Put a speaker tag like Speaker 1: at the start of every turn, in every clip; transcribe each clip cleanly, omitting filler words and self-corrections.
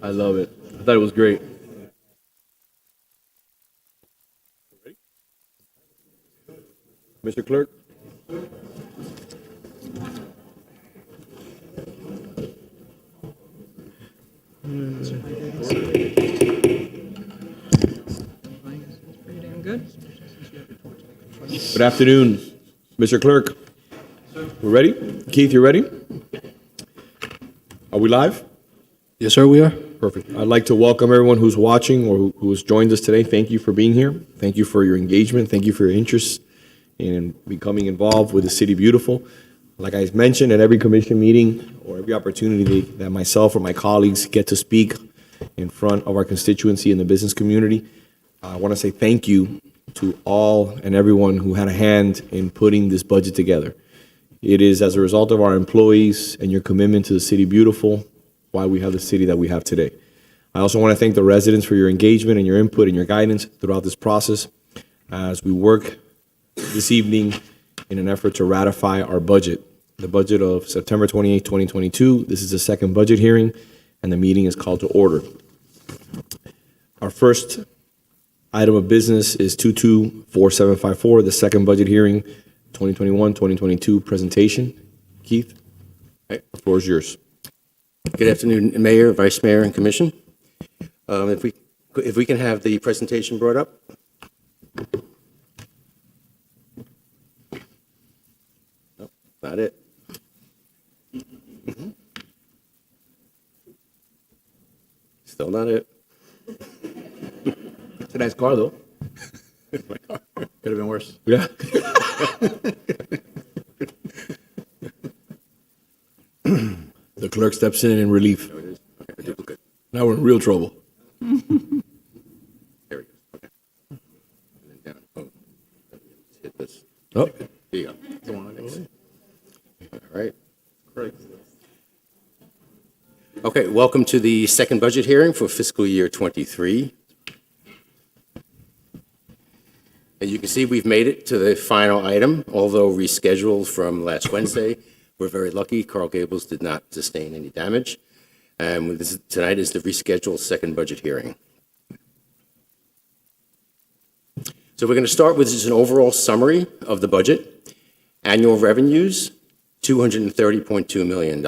Speaker 1: I love it. I thought it was great. Mr. Clerk?
Speaker 2: Pretty damn good.
Speaker 1: Good afternoon, Mr. Clerk. We're ready? Keith, you ready? Are we live?
Speaker 3: Yes, sir, we are.
Speaker 1: Perfect. I'd like to welcome everyone who's watching or who has joined us today. Thank you for being here. Thank you for your engagement. Thank you for your interest in becoming involved with the City Beautiful. Like I mentioned, at every commission meeting or every opportunity that myself or my colleagues get to speak in front of our constituency and the business community, I want to say thank you to all and everyone who had a hand in putting this budget together. It is as a result of our employees and your commitment to the City Beautiful why we have the city that we have today. I also want to thank the residents for your engagement and your input and your guidance throughout this process as we work this evening in an effort to ratify our budget, the budget of September 28, 2022. This is the second budget hearing, and the meeting is called to order. Our first item of business is 224754, the second budget hearing, 2021-2022 presentation. Keith, the floor is yours.
Speaker 3: Good afternoon, Mayor, Vice Mayor, and Commission. If we can have the presentation brought up. No, not it. Still not it.
Speaker 1: It's a nice car, though.
Speaker 3: Could have been worse.
Speaker 1: Yeah. The clerk steps in relief.
Speaker 3: There it is. Okay, a duplicate.
Speaker 1: Now we're in real trouble.
Speaker 3: There we go. Okay. And then down. Oh, let's hit this.
Speaker 1: Oh,
Speaker 3: There you go. The one next. All right. Okay, welcome to the second budget hearing for fiscal year 23. As you can see, we've made it to the final item, although rescheduled from last Wednesday. We're very lucky. Carl Gables did not sustain any damage. And tonight is the rescheduled second budget hearing. So we're going to start with just an overall summary of the budget. Annual revenues, $230.2 million.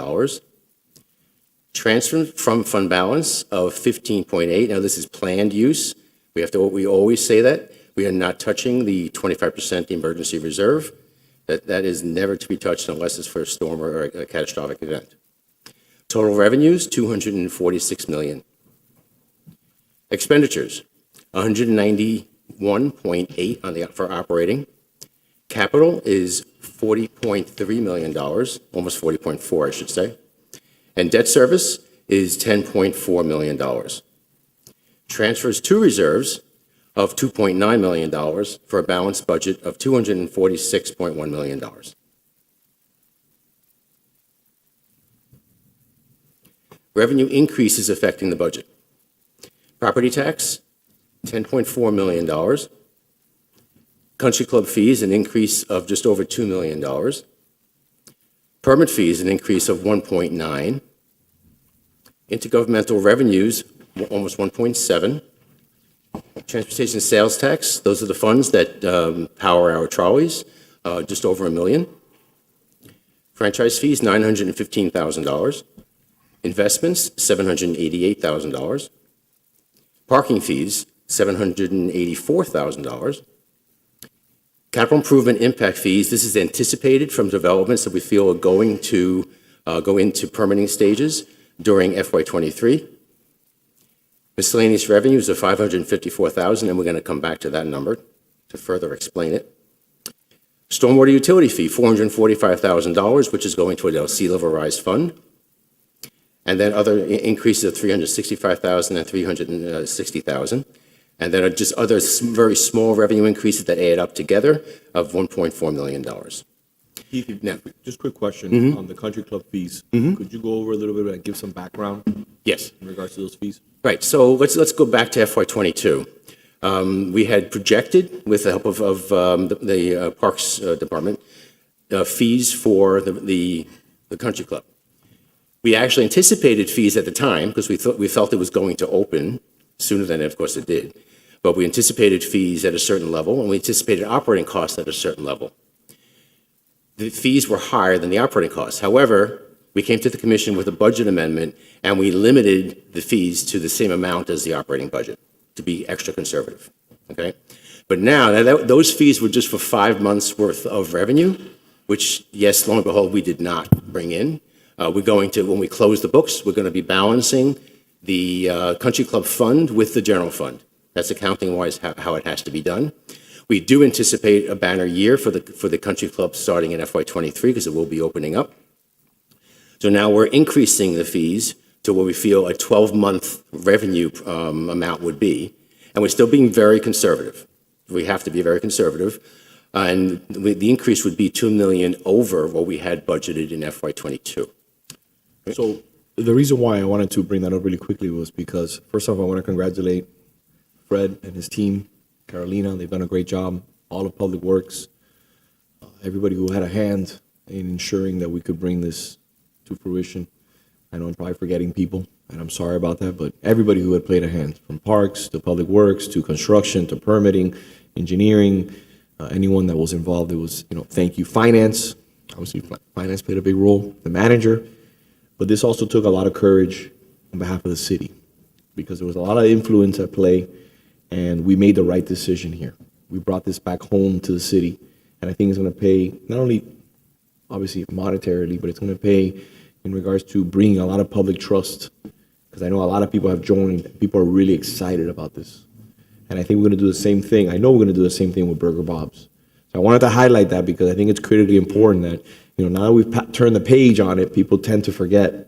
Speaker 3: Transfer from fund balance of 15.8. Now this is planned use. We always say that. We are not touching the 25% emergency reserve. That is never to be touched unless it's for a storm or a catastrophic event. Total revenues, $246 million. Expenditures, $191.8 for operating. Capital is $40.3 million, almost 40.4, I should say. And debt service is $10.4 million. Transfers to reserves of $2.9 million for a balanced budget of $246.1 million. Revenue increases affecting the budget. Property tax, $10.4 million. Country club fees, an increase of just over $2 million. Permit fees, an increase of 1.9. Intergovernmental revenues, almost 1.7. Transportation sales tax, those are the funds that power our trolleys, just over $1 million. Franchise fees, $915,000. Investments, $788,000. Parking fees, $784,000. Capital improvement impact fees, this is anticipated from developments that we feel are going to go into permitting stages during FY23. Miscellaneous revenues of $554,000, and we're going to come back to that number to further explain it. Stormwater utility fee, $445,000, which is going to a sea level rise fund. And then other increases of $365,000 and $360,000. And then just other very small revenue increases that add up together of $1.4 million.
Speaker 1: Keith,
Speaker 3: Now,
Speaker 1: just a quick question on the country club fees. Could you go over a little bit and give some background
Speaker 3: yes.
Speaker 1: in regards to those fees?
Speaker 3: Right, so let's go back to FY22. We had projected, with the help of the Parks Department, fees for the country club. We actually anticipated fees at the time because we felt it was going to open sooner than, of course, it did. But we anticipated fees at a certain level, and we anticipated operating costs at a certain level. The fees were higher than the operating costs. However, we came to the commission with a budget amendment, and we limited the fees to the same amount as the operating budget to be extra conservative. Okay? But now those fees were just for 5 months' worth of revenue, which, yes, lo and behold, we did not bring in. We're going to, when we close the books, we're going to be balancing the country club fund with the general fund. That's accounting-wise how it has to be done. We do anticipate a banner year for the country club starting in FY23 because it will be opening up. So now we're increasing the fees to what we feel a 12-month revenue amount would be, and we're still being very conservative. We have to be very conservative, and the increase would be $2 million over what we had budgeted in FY22.
Speaker 1: So the reason why I wanted to bring that up really quickly was because, first off, I want to congratulate Fred and his team, Carolina. They've done a great job, all of Public Works, everybody who had a hand in ensuring that we could bring this to fruition. I know I'm probably forgetting people, and I'm sorry about that, but everybody who had played a hand, from parks to Public Works to construction to permitting, engineering, anyone that was involved, it was, thank you. Finance, obviously, finance played a big role, the manager. But this also took a lot of courage on behalf of the city because there was a lot of influence at play, and we made the right decision here. We brought this back home to the city, and I think it's going to pay not only, obviously, monetarily, but it's going to pay in regards to bringing a lot of public trust, because I know a lot of people have joined. People are really excited about this, and I think we're going to do the same thing. I know we're going to do the same thing with Burger Bob's. So I wanted to highlight that because I think it's critically important that, now that we've turned the page on it, people tend to forget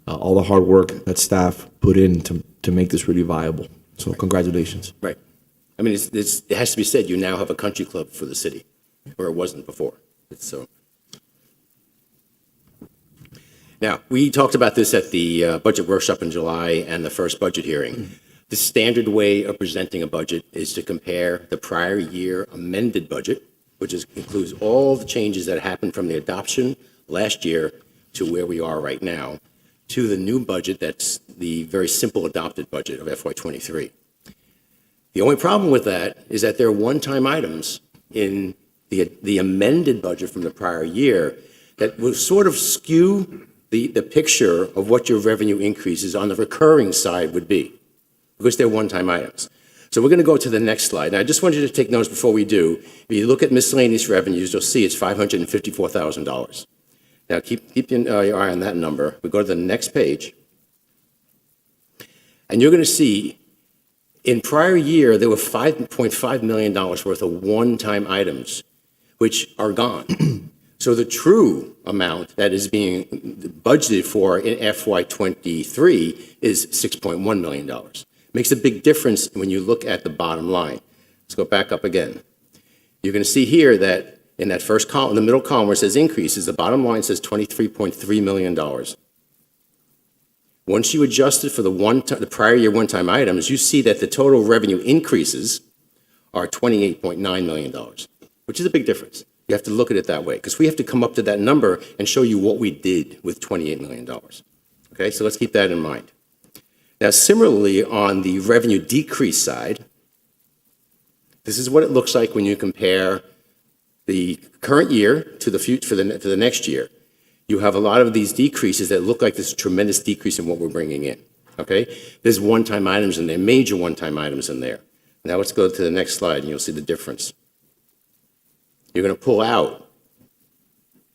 Speaker 1: all the hard work that staff put in to make this really viable. So congratulations.
Speaker 3: Right. I mean, it has to be said, you now have a country club for the city, where it wasn't before. Now, we talked about this at the budget workshop in July and the first budget hearing. The standard way of presenting a budget is to compare the prior year amended budget, which includes all the changes that happened from the adoption last year to where we are right now, to the new budget that's the very simple adopted budget of FY23. The only problem with that is that there are one-time items in the amended budget from the prior year that will sort of skew the picture of what your revenue increases on the recurring side would be, because they're one-time items. So we're going to go to the next slide. Now, I just want you to take notes before we do. If you look at miscellaneous revenues, you'll see it's $554,000. Now, keep your eye on that number. We go to the next page, and you're going to see in prior year, there were $5.5 million worth of one-time items, which are gone. So the true amount that is being budgeted for in FY23 is $6.1 million. Makes a big difference when you look at the bottom line. Let's go back up again. You're going to see here that in that first column, the middle column where it says increases, the bottom line says $23.3 million. Once you adjust it for the prior year one-time items, you see that the total revenue increases are $28.9 million, which is a big difference. You have to look at it that way, because we have to come up to that number and show you what we did with $28 million. Okay, so let's keep that in mind. Now, similarly, on the revenue decrease side, this is what it looks like when you compare the current year to the future for the next year. You have a lot of these decreases that look like this tremendous decrease in what we're bringing in. Okay, there's one-time items in there, major one-time items in there. Now let's go to the next slide, and you'll see the difference. You're going to pull out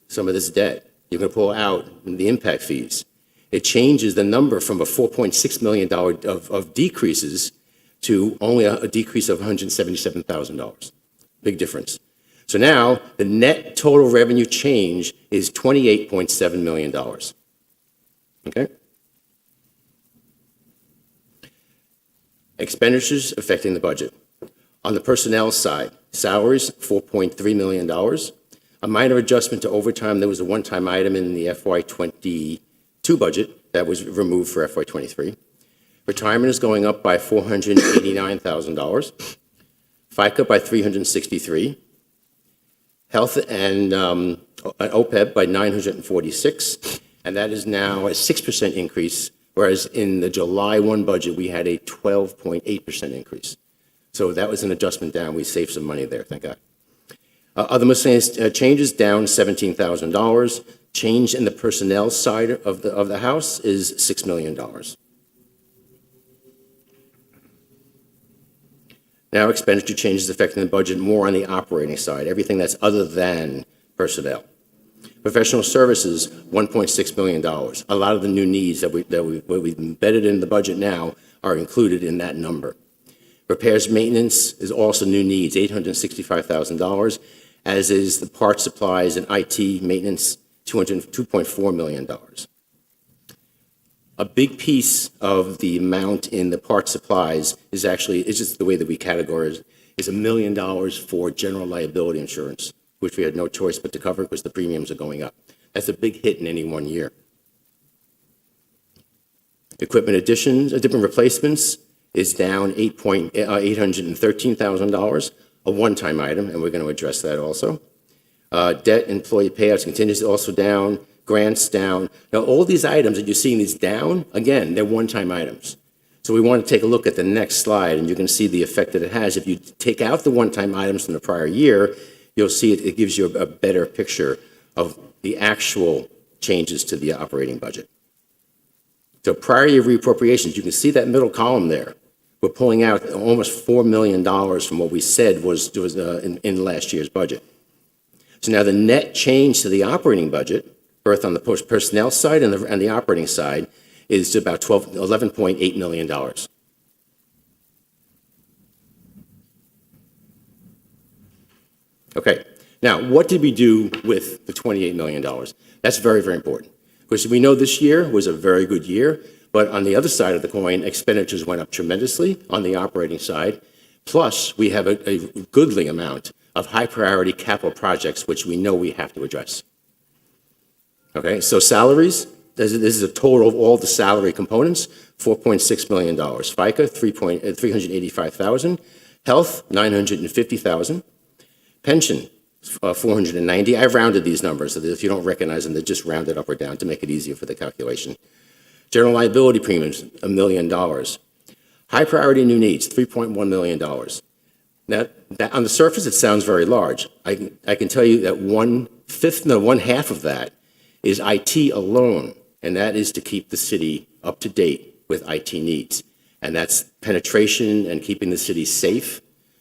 Speaker 3: some of this debt. You're going to pull out the impact fees. It changes the number from a $4.6 million of decreases to only a decrease of $177,000. Big difference. So now the net total revenue change is $28.7 million. Okay? Expenditures affecting the budget. On the personnel side, salaries, $4.3 million. A minor adjustment to overtime. There was a one-time item in the FY22 budget that was removed for FY23. Retirement is going up by $489,000. FICA by $363,000. Health and OPEB by $946,000. and that is now a 6% increase, whereas in the July 1 budget, we had a 12.8% increase. So that was an adjustment down. We saved some money there, thank God. Other miscellaneous changes, down $17,000. Change in the personnel side of the house is $6 million. Now expenditure changes affecting the budget more on the operating side, everything that's other than personnel. Professional services, $1.6 million. A lot of the new needs that we've embedded in the budget now are included in that number. Repairs maintenance is also new needs, $865,000, as is the parts, supplies, and IT maintenance, $2.4 million. A big piece of the amount in the parts supplies is actually, it's just the way that we categorize it, is $1 million for general liability insurance, which we had no choice but to cover because the premiums are going up. That's a big hit in any one year. Equipment additions, different replacements is down $813,000, a one-time item, and we're going to address that also. Debt, employee payouts, contingency also down, grants down. Now, all these items that you're seeing is down, again, they're one-time items. So we want to take a look at the next slide, and you can see the effect that it has. If you take out the one-time items from the prior year, you'll see it gives you a better picture of the actual changes to the operating budget. So prior year reappropriations, you can see that middle column there. We're pulling out almost $4 million from what we said was in last year's budget. So now the net change to the operating budget, both on the personnel side and the operating side, is about $11.8 million. Okay, now what did we do with the $28 million? That's very, very important. Because we know this year was a very good year, but on the other side of the coin, expenditures went up tremendously on the operating side. Plus, we have a goodly amount of high-priority capital projects, which we know we have to address. Okay, so salaries, this is a total of all the salary components, $4.6 million. FICA, $385,000. Health, $950,000. Pension, $490,000. I've rounded these numbers, so that if you don't recognize them, they're just rounded up or down to make it easier for the calculation. General liability premiums, $1 million. High priority new needs, $3.1 million. Now, on the surface, it sounds very large. I can tell you that one half of that is IT alone, and that is to keep the city up to date with IT needs. And that's penetration and keeping the city safe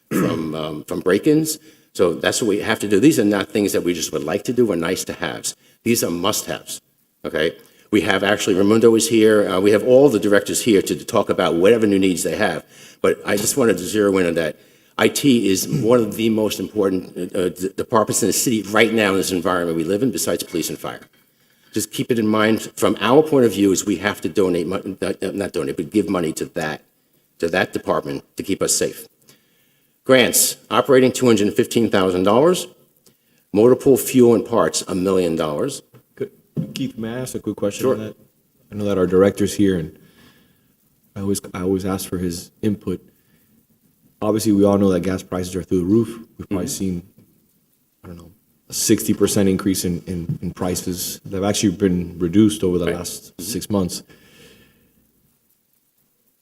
Speaker 3: from break-ins. So that's what we have to do. These are not things that we just would like to do or nice to haves. These are must-haves, okay? We have actually, Raimundo is here. We have all the directors here to talk about whatever new needs they have. But I just wanted to zero in on that. IT is one of the most important departments in the city right now in this environment we live in, besides police and fire. Just keep it in mind, from our point of view, is we have to donate, not donate, but give money to that department to keep us safe. Grants, operating $215,000. Motor pool fuel and parts, $1 million.
Speaker 1: Keith, may I ask a quick question
Speaker 3: Sure.
Speaker 1: on that? I know that our director's here, and I always ask for his input. Obviously, we all know that gas prices are through the roof. We've probably seen, a 60% increase in prices. They've actually been reduced over the last 6 months.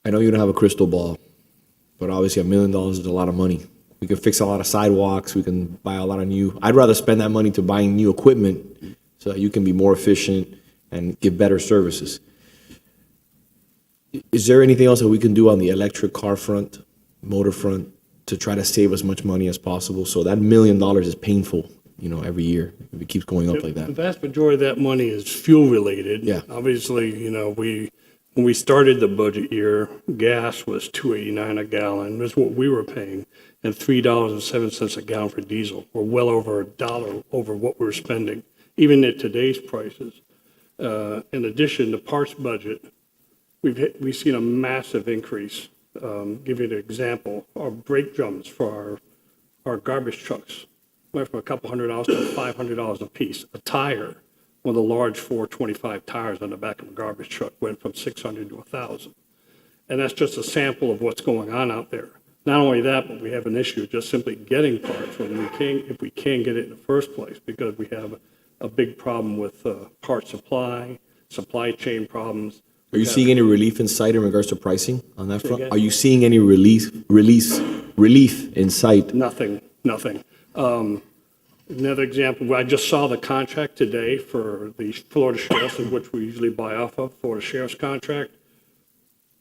Speaker 1: I know you don't have a crystal ball, but obviously $1 million is a lot of money. We can fix a lot of sidewalks. We can buy a lot of new. I'd rather spend that money to buying new equipment so that you can be more efficient and give better services. Is there anything else that we can do on the electric car front, motor front, to try to save as much money as possible? So that $1 million is painful, every year if it keeps going up like
Speaker 4: The
Speaker 1: that.
Speaker 4: vast majority of that money is fuel related.
Speaker 1: Yeah.
Speaker 4: Obviously, when we started the budget year, gas was $2.89 a gallon. That's what we were paying, and $3.07 a gallon for diesel. We're well over $1 over what we're spending, even at today's prices. In addition, the parts budget, we've seen a massive increase. Give you an example, our brake drums for our garbage trucks went from a couple $100 to $500 a piece. A tire, one of the large 425 tires on the back of a garbage truck, went from $600 to $1,000. And that's just a sample of what's going on out there. Not only that, but we have an issue just simply getting parts if we can get it in the first place, because we have a big problem with part supply, supply chain problems.
Speaker 1: Are you seeing any relief in sight in regards to pricing on that front?
Speaker 4: again?
Speaker 1: Are you seeing any relief in sight?
Speaker 4: Nothing. Another example, I just saw the contract today for the Florida Sheriff's, which we usually buy off of, Florida Sheriff's contract.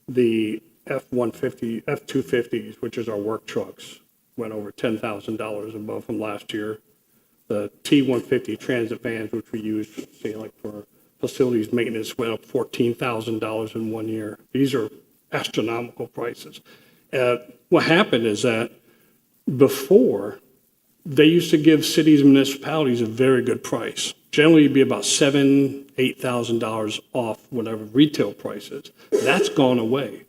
Speaker 4: The F-250s, which is our work trucks, went over $10,000 above from last year. The T-150 transit vans, which we use, say, like for facilities maintenance, went up $14,000 in 1 year. These are astronomical prices. What happened is that before, they used to give cities and municipalities a very good price. Generally, it'd be about $7,000, $8,000 off whatever retail price is. That's gone away.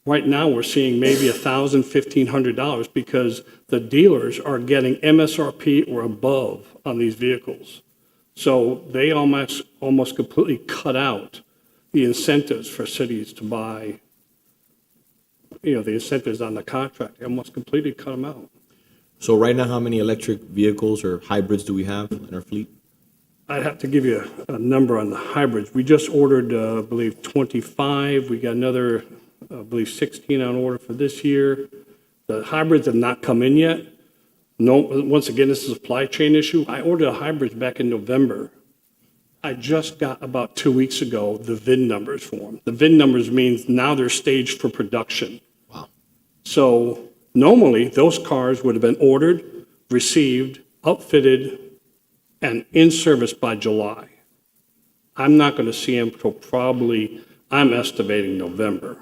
Speaker 4: Right now, we're seeing maybe $1,000, $1,500 because the dealers are getting MSRP or above on these vehicles. So they almost completely cut out the incentives for cities to buy, the incentives on the contract. They almost completely cut them out.
Speaker 1: So right now, how many electric vehicles or hybrids do we have in our fleet?
Speaker 4: I'd have to give you a number on the hybrids. We just ordered, I believe, 25. We got another, I believe, 16 on order for this year. The hybrids have not come in yet. No, once again, this is a supply chain issue. I ordered a hybrids back in November. I just got about 2 weeks ago the VIN numbers for them. The VIN numbers means now they're staged for production.
Speaker 1: Wow.
Speaker 4: So normally, those cars would have been ordered, received, outfitted, and in service by July. I'm not going to see them until probably, I'm estimating November.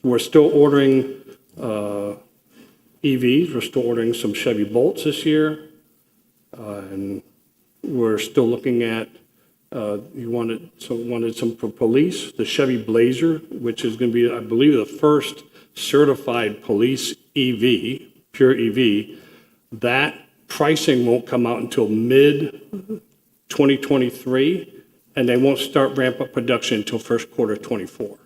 Speaker 4: We're still ordering EVs. We're still ordering some Chevy Bolts this year. And we're still looking at, you wanted some for police, the Chevy Blazer, which is going to be, I believe, the first certified police EV, pure EV. That pricing won't come out until mid-2023, and they won't start ramp up production until first quarter 24.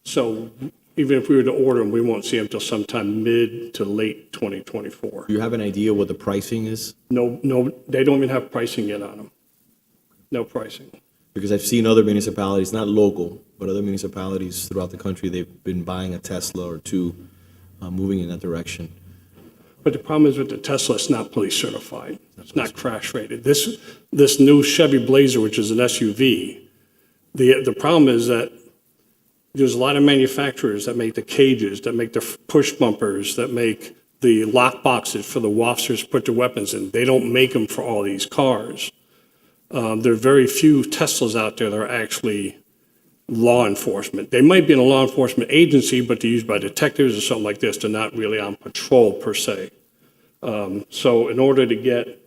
Speaker 4: So even if we were to order them, we won't see them until sometime mid to late 2024.
Speaker 1: Do you have an idea what the pricing is?
Speaker 4: No, they don't even have pricing yet on them. No pricing.
Speaker 1: Because I've seen other municipalities, not local, but other municipalities throughout the country, they've been buying a Tesla or two, moving in that direction.
Speaker 4: But the problem is with the Tesla, it's not police certified. It's not crash rated. This new Chevy Blazer, which is an SUV, the problem is that there's a lot of manufacturers that make the cages, that make the push bumpers, that make the lock boxes for the officers to put their weapons in. They don't make them for all these cars. There are very few Teslas out there that are actually law enforcement. They might be in a law enforcement agency, but they're used by detectives or something like this. They're not really on patrol per se. So in order to get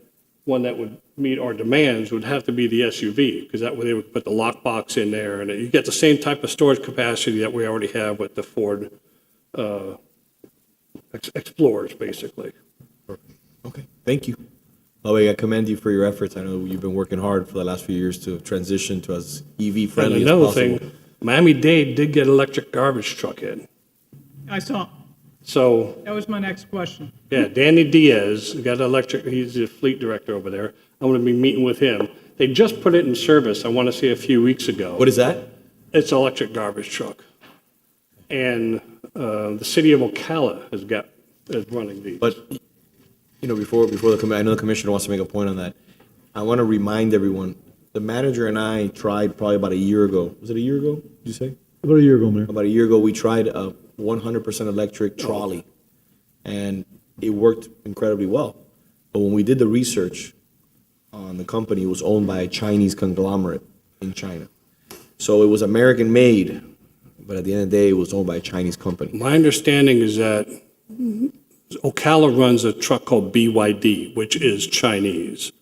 Speaker 4: one that would meet our demands would have to be the SUV, because that way they would put the lockbox in there, and you get the same type of storage capacity that we already have with the Ford Explorers, basically.
Speaker 1: Okay, thank you. By the way, I commend you for your efforts. I know you've been working hard for the last few years to transition to as EV friendly
Speaker 4: And
Speaker 1: as
Speaker 4: another
Speaker 1: possible.
Speaker 4: thing, Miami-Dade did get electric garbage truck in.
Speaker 2: I saw,
Speaker 4: So,
Speaker 2: that was my next question.
Speaker 4: yeah, Danny Diaz got electric, he's the fleet director over there. I'm going to be meeting with him. They just put it in service, I want to say a few weeks ago.
Speaker 1: What is that?
Speaker 4: It's an electric garbage truck. And the city of Ocala is running these.
Speaker 1: But, before I know the commissioner wants to make a point on that. I want to remind everyone, the manager and I tried probably about a year ago. Was it a year ago, did you say?
Speaker 5: About a year ago, Mayor.
Speaker 1: About a year ago, we tried a 100% electric trolley, and it worked incredibly well. But when we did the research on the company, it was owned by a Chinese conglomerate in China. So it was American-made, but at the end of the day, it was owned by a Chinese company.
Speaker 4: My understanding is that Ocala runs a truck called BYD, which is Chinese.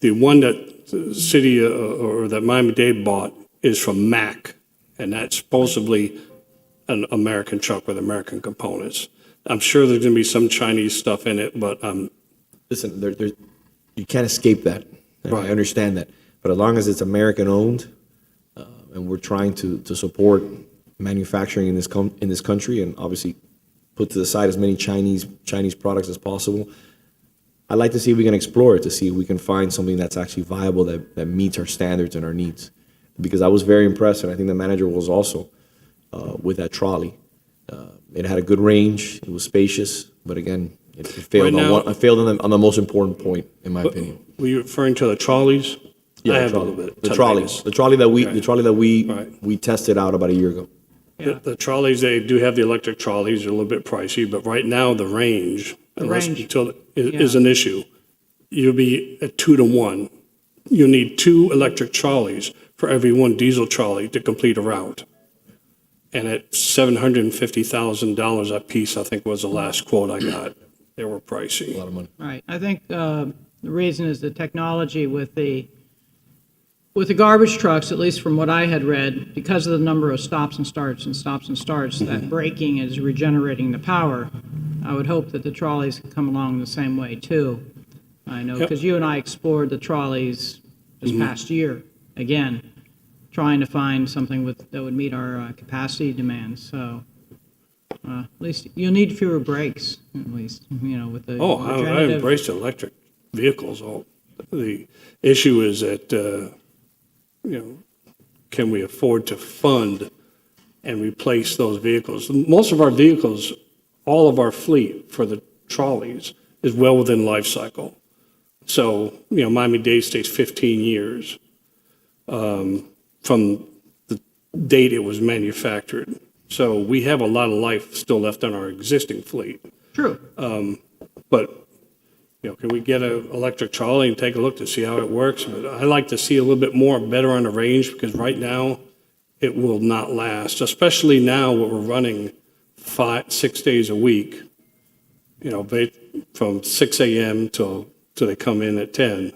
Speaker 4: The one that the city or that Miami-Dade bought is from Mack, and that's supposedly an American truck with American components. I'm sure there's going to be some Chinese stuff in it, but
Speaker 1: Listen, you can't escape that.
Speaker 4: Right.
Speaker 1: I understand that. But as long as it's American-owned, and we're trying to support manufacturing in this country, and obviously put to the side as many Chinese products as possible, I'd like to see if we can explore it, to see if we can find something that's actually viable, that meets our standards and our needs. Because I was very impressed, and I think the manager was also, with that trolley. It had a good range, it was spacious, but again, it failed
Speaker 4: Right
Speaker 1: on
Speaker 4: now-
Speaker 1: one, it failed on the most important point, in my opinion.
Speaker 4: Were you referring to the trolleys? I have a little bit.
Speaker 1: The
Speaker 4: to
Speaker 1: trolleys,
Speaker 4: Vegas.
Speaker 1: the trolley that we,
Speaker 4: Right.
Speaker 1: the trolley that we,
Speaker 4: Right.
Speaker 1: we tested out about a year ago.
Speaker 4: The trolleys, they do have the electric trolleys, they're a little bit pricey, but right now, the range, unless
Speaker 2: range.
Speaker 4: until, is
Speaker 2: Yeah.
Speaker 4: an issue. You'll be at 2 to 1. You need 2 electric trolleys for every 1 diesel trolley to complete a route. And at $750,000 a piece, I think was the last quote I got. They were
Speaker 1: A
Speaker 4: pricey.
Speaker 1: lot of money.
Speaker 2: Right. I think the reason is the technology with the garbage trucks, at least from what I had read, because of the number of stops and starts and stops and starts, that braking is regenerating the power. I would hope that the trolleys could come along the same way too. I know,
Speaker 4: Yep.
Speaker 2: because you and I explored the trolleys this past year, again, trying to find something that would meet our capacity demands, so at least you'll need fewer brakes, at least, with the
Speaker 4: Oh, I
Speaker 2: regenerative-
Speaker 4: embrace electric vehicles. The issue is that, can we afford to fund and replace those vehicles? Most of our vehicles, all of our fleet for the trolleys is well within life cycle. So, Miami-Dade stays 15 years from the date it was manufactured. So we have a lot of life still left on our existing fleet.
Speaker 2: True.
Speaker 4: But, can we get an electric trolley and take a look to see how it works? But I like to see a little bit more better on the range because right now it will not last, especially now what we're running 6 days a week, from 6 a.m. till they come in at 10.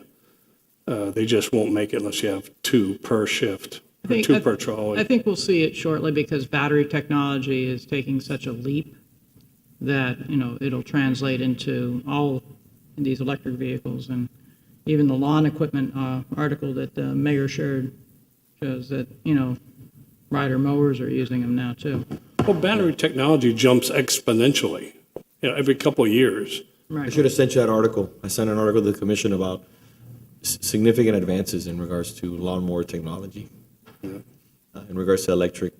Speaker 4: They just won't make it unless you have 2 per shift, or 2 per
Speaker 2: I
Speaker 4: trolley.
Speaker 2: think we'll see it shortly because battery technology is taking such a leap that, it'll translate into all these electric vehicles. And even the lawn equipment article that the mayor shared shows that, rider mowers are using them now too.
Speaker 4: Well, battery technology jumps exponentially, every couple of years.
Speaker 1: I
Speaker 2: Right.
Speaker 1: should have sent you that article. I sent an article to the commission about significant advances in regards to lawnmower technology, in regards to electric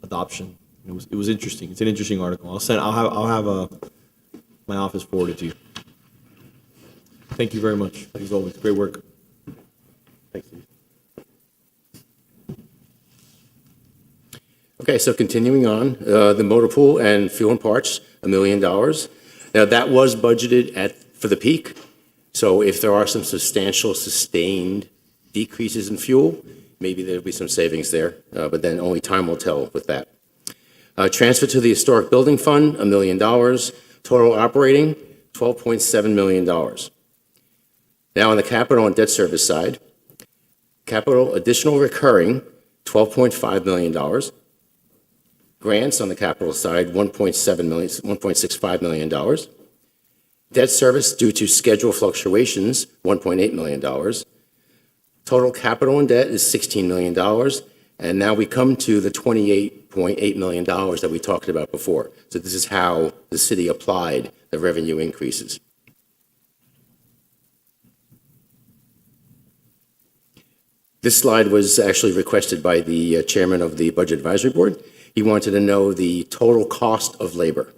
Speaker 1: adoption. It was interesting. It's an interesting article. I'll have my office forward it to you. Thank you very much. As always, great work. Thanks, Steve.
Speaker 3: Okay, so continuing on, the motor pool and fuel and parts, $1 million. Now, that was budgeted for the peak, so if there are some substantial sustained decreases in fuel, maybe there'll be some savings there, but then only time will tell with that. Transfer to the Historic Building Fund, $1 million. Total operating, $12.7 million. Now, on the capital and debt service side, capital additional recurring, $12.5 million. Grants on the capital side, $1.65 million. Debt service due to schedule fluctuations, $1.8 million. Total capital and debt is $16 million. And now we come to the $28.8 million that we talked about before. So this is how the city applied the revenue increases. This slide was actually requested by the chairman of the Budget Advisory Board. He wanted to know the total cost of labor.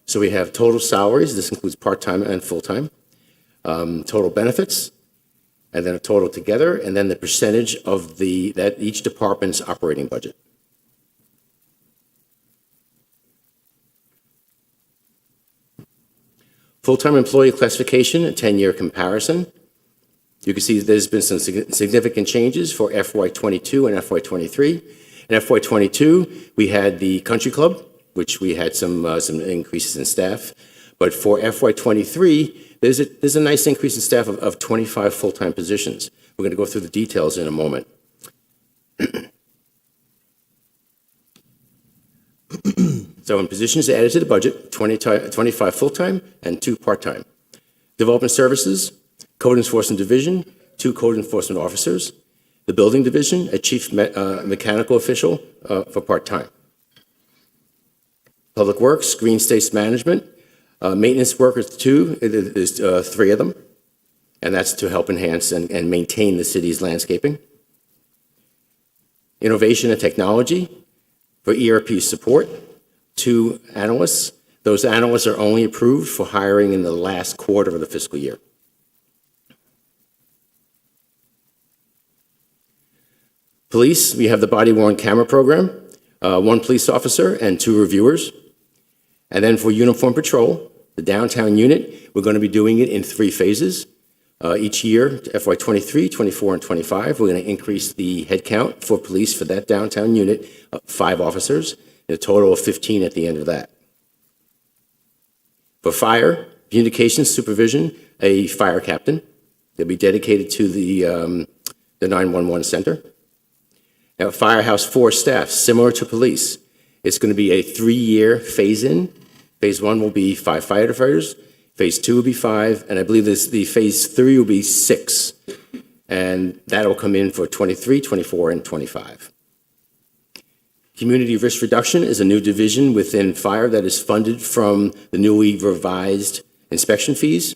Speaker 3: So we have total salaries, this includes part-time and full-time, total benefits, and then a total together, and then the percentage of that each department's operating budget. Full-time employee classification, a 10-year comparison. You can see there's been some significant changes for FY22 and FY23. In FY22, we had the country club, which we had some increases in staff. But for FY23, there's a nice increase in staff of 25 full-time positions. We're going to go through the details in a moment. So in positions added to the budget, 25 full-time and 2 part-time. Development services, Code Enforcement Division, 2 code enforcement officers. The Building Division, a chief mechanical official for part-time. Public Works, Green Space Management, Maintenance workers, two, there's 3 of them, and that's to help enhance and maintain the city's landscaping. Innovation and technology for ERP support, 2 analysts. Those analysts are only approved for hiring in the last quarter of the fiscal year. Police, we have the body-worn camera program, 1 police officer and 2 reviewers. And then for uniform patrol, the downtown unit, we're going to be doing it in 3 phases. Each year, FY '23, '24, and '25, we're going to increase the headcount for police for that downtown unit, 5 officers, and a total of 15 at the end of that. For fire, communications supervision, a fire captain. They'll be dedicated to the 911 center. Now, Firehouse 4 staff, similar to police. It's going to be a 3-year phase-in. Phase 1 will be 5 firefighters. Phase 2 will be 5, and I believe the phase 3 will be 6. And that'll come in for '23, '24, and '25. Community risk reduction is a new division within fire that is funded from the newly revised inspection fees.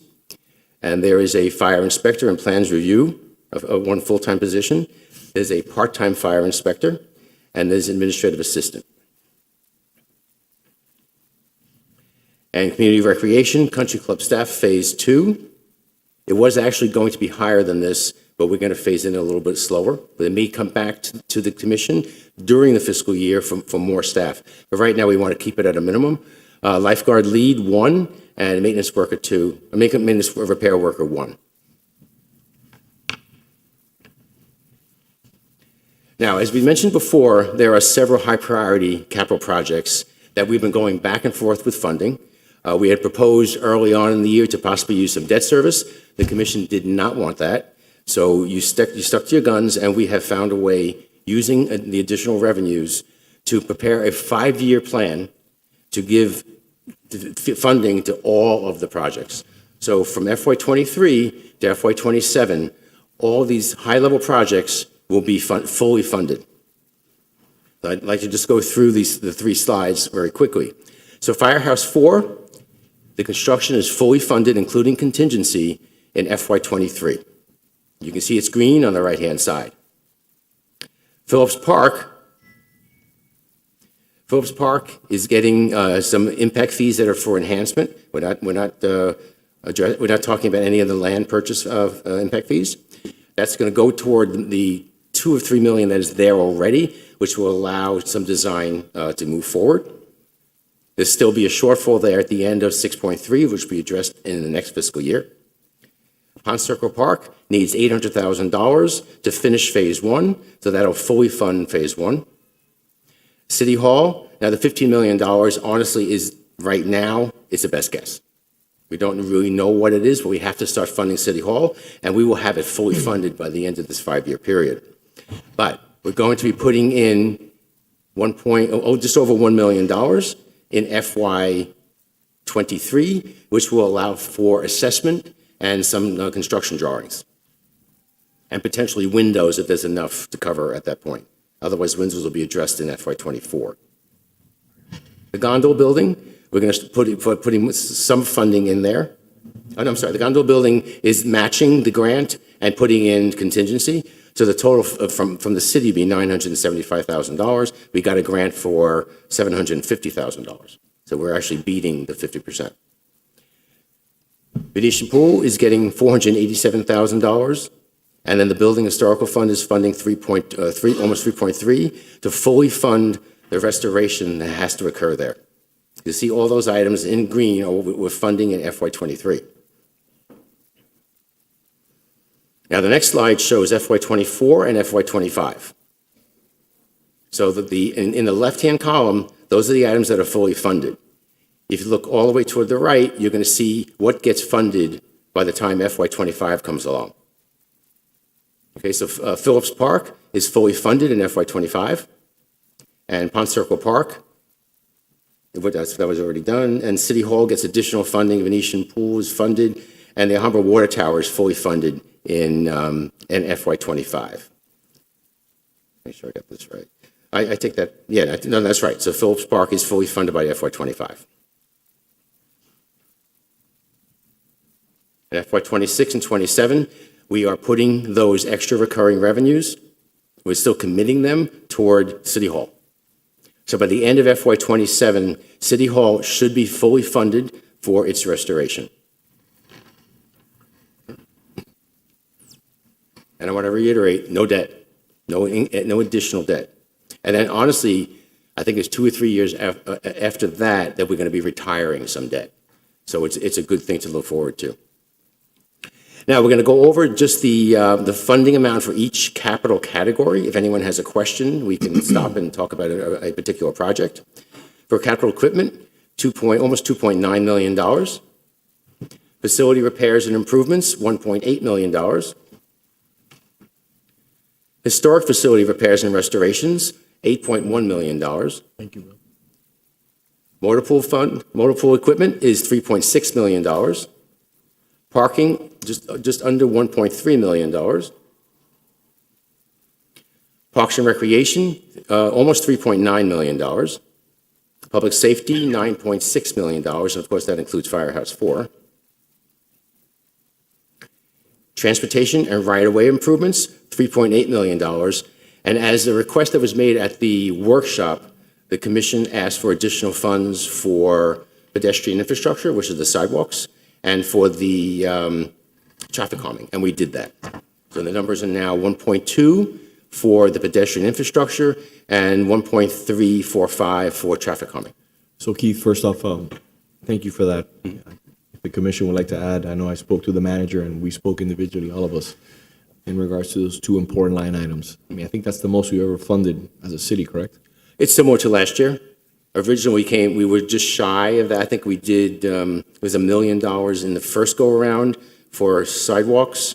Speaker 3: And there is a fire inspector and plans review of 1 full-time position. There's a part-time fire inspector, and there's administrative assistant. And community recreation, country club staff, phase 2. It was actually going to be higher than this, but we're going to phase in a little bit slower. But it may come back to the commission during the fiscal year for more staff. But right now, we want to keep it at a minimum. Lifeguard lead, 1, and maintenance worker, 2. Maintenance repair worker, 1. Now, as we mentioned before, there are several high-priority capital projects that we've been going back and forth with funding. We had proposed early on in the year to possibly use some debt service. The commission did not want that. So you stuck to your guns, and we have found a way, using the additional revenues, to prepare a 5-year plan to give funding to all of the projects. So from FY '23 to FY '27, all these high-level projects will be fully funded. I'd like to just go through the 3 slides very quickly. So Firehouse 4, the construction is fully funded, including contingency, in FY '23. You can see it's green on the right-hand side. Phillips Park is getting some impact fees that are for enhancement. We're not talking about any of the land purchase of impact fees. That's going to go toward the $2 or $3 million that is there already, which will allow some design to move forward. There'll still be a shortfall there at the end of 6.3, which will be addressed in the next fiscal year. Pond Circle Park needs $800,000 to finish phase 1, so that'll fully fund phase 1. City Hall, now the $15 million, honestly, is right now, it's the best guess. We don't really know what it is, but we have to start funding City Hall, and we will have it fully funded by the end of this 5-year period. But we're going to be putting in just over $1 million in FY '23, which will allow for assessment and some construction drawings, and potentially windows if there's enough to cover at that point. Otherwise, windows will be addressed in FY '24. The gondola building, we're going to putting some funding in there. Oh, no, I'm sorry. The gondola building is matching the grant and putting in contingency. So the total from the city would be $975,000. We got a grant for $750,000. So we're actually beating the 50%. Venetian Pool is getting $487,000. And then the Building Historical Fund is funding almost 3.3 to fully fund the restoration that has to occur there. You see all those items in green we're funding in FY '23. Now the next slide shows FY '24 and FY '25. So in the left-hand column, those are the items that are fully funded. If you look all the way toward the right, you're going to see what gets funded by the time FY '25 comes along. Okay, so Phillips Park is fully funded in FY '25, and Pond Circle Park, that was already done, and City Hall gets additional funding. Venetian Pool is funded, and the Alhambra Water Tower is fully funded in FY '25. Make sure I got this right. I take that. Yeah, no, that's right. So Phillips Park is fully funded by FY '25. In FY '26 and '27, we are putting those extra recurring revenues, we're still committing them toward City Hall. So by the end of FY '27, City Hall should be fully funded for its restoration. And I want to reiterate, no debt, no additional debt. And then honestly, I think it's 2 or 3 years after that we're going to be retiring some debt. So it's a good thing to look forward to. Now, we're going to go over just the funding amount for each capital category. If anyone has a question, we can stop and talk about a particular project. For capital equipment, almost $2.9 million. Facility repairs and improvements, $1.8 million. Historic facility repairs and restorations, $8.1 million.
Speaker 1: Thank you, Bill.
Speaker 3: Motor pool equipment is $3.6 million. Parking, just under $1.3 million. Parks and Recreation, almost $3.9 million. Public Safety, $9.6 million, and of course that includes Firehouse 4. Transportation and right-of-way improvements, $3.8 million. And as the request that was made at the workshop, the commission asked for additional funds for pedestrian infrastructure, which is the sidewalks, and for the traffic calming, and we did that. So the numbers are now 1.2 for the pedestrian infrastructure and 1.345 for traffic calming.
Speaker 1: So Keith, first off, thank you for that. If the commission would like to add, I know I spoke to the manager and we spoke individually, all of us, in regards to those two important line items. I mean, I think that's the most we ever funded as a city, correct?
Speaker 3: It's similar to last year. Originally, we were just shy of that. I think we did, it was $1 million in the first go-around for sidewalks,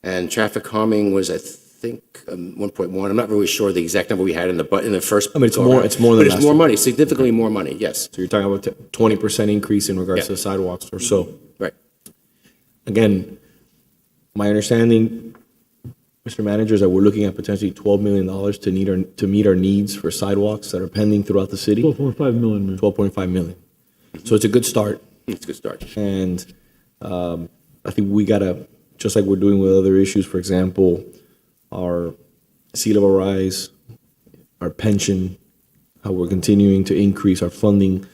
Speaker 3: and traffic calming was, I think, 1.1. I'm not really sure the exact number we had in the first.
Speaker 1: I mean, it's more than
Speaker 3: but it's more
Speaker 1: last year.
Speaker 3: money, significantly more money, yes.
Speaker 1: So you're talking about 20% increase in regards
Speaker 3: Yeah.
Speaker 1: to the sidewalks or so.
Speaker 3: Right.
Speaker 1: Again, my understanding, Mr. Manager, is that we're looking at potentially $12 million to meet our needs for sidewalks that are pending throughout the city.
Speaker 5: 12.5 million, Mayor.
Speaker 1: 12.5 million. So it's a good start.
Speaker 3: It's a good start.
Speaker 1: And I think we gotta, just like we're doing with other issues, for example, our sea level rise, our pension, how we're continuing to increase our funding.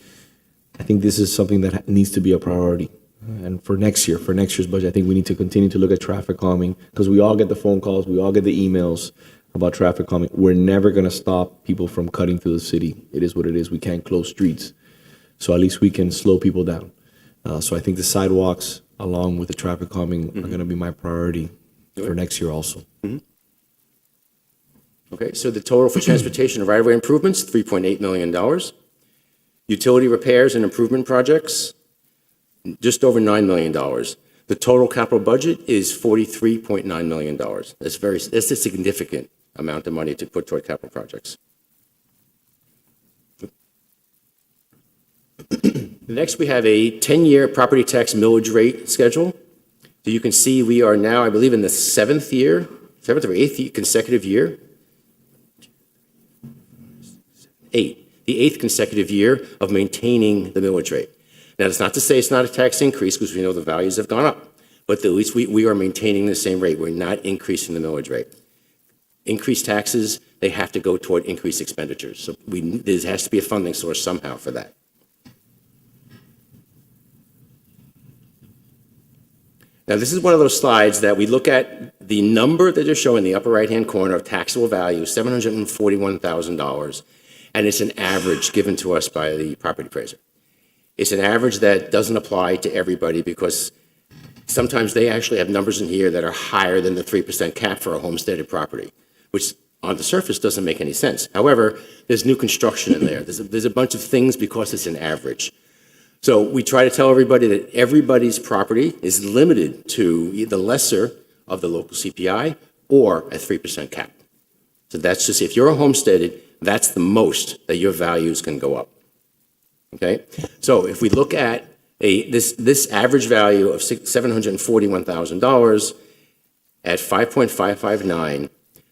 Speaker 1: I think this is something that needs to be a priority. And for next year's budget, I think we need to continue to look at traffic calming, because we all get the phone calls, we all get the emails about traffic calming. We're never gonna stop people from cutting through the city. It is what it is. We can't close streets. So at least we can slow people down. So I think the sidewalks, along with the traffic calming, are going to be my priority for next year also.
Speaker 3: Okay, so the total for transportation and right-of-way improvements, $3.8 million. Utility repairs and improvement projects, just over $9 million. The total capital budget is $43.9 million. That's a significant amount of money to put toward capital projects. Next, we have a 10-year property tax millage rate schedule. So you can see we are now, I believe, in the seventh or eighth consecutive year. The eighth consecutive year of maintaining the millage rate. Now, that's not to say it's not a tax increase, because we know the values have gone up, but at least we are maintaining the same rate. We're not increasing the millage rate. Increased taxes, they have to go toward increased expenditures. So there has to be a funding source somehow for that. Now, this is one of those slides that we look at the number that you're showing in the upper right-hand corner of taxable value, $741,000, and it's an average given to us by the property appraiser. It's an average that doesn't apply to everybody, because sometimes they actually have numbers in here that are higher than the 3% cap for a homesteaded property, which on the surface doesn't make any sense. However, there's new construction in there. There's a bunch of things because it's an average. So we try to tell everybody that everybody's property is limited to the lesser of the local CPI or a 3% cap. So that's just, if you're a homesteaded, that's the most that your values can go up. Okay? So if we look at this average value of $741,000 at 5.559,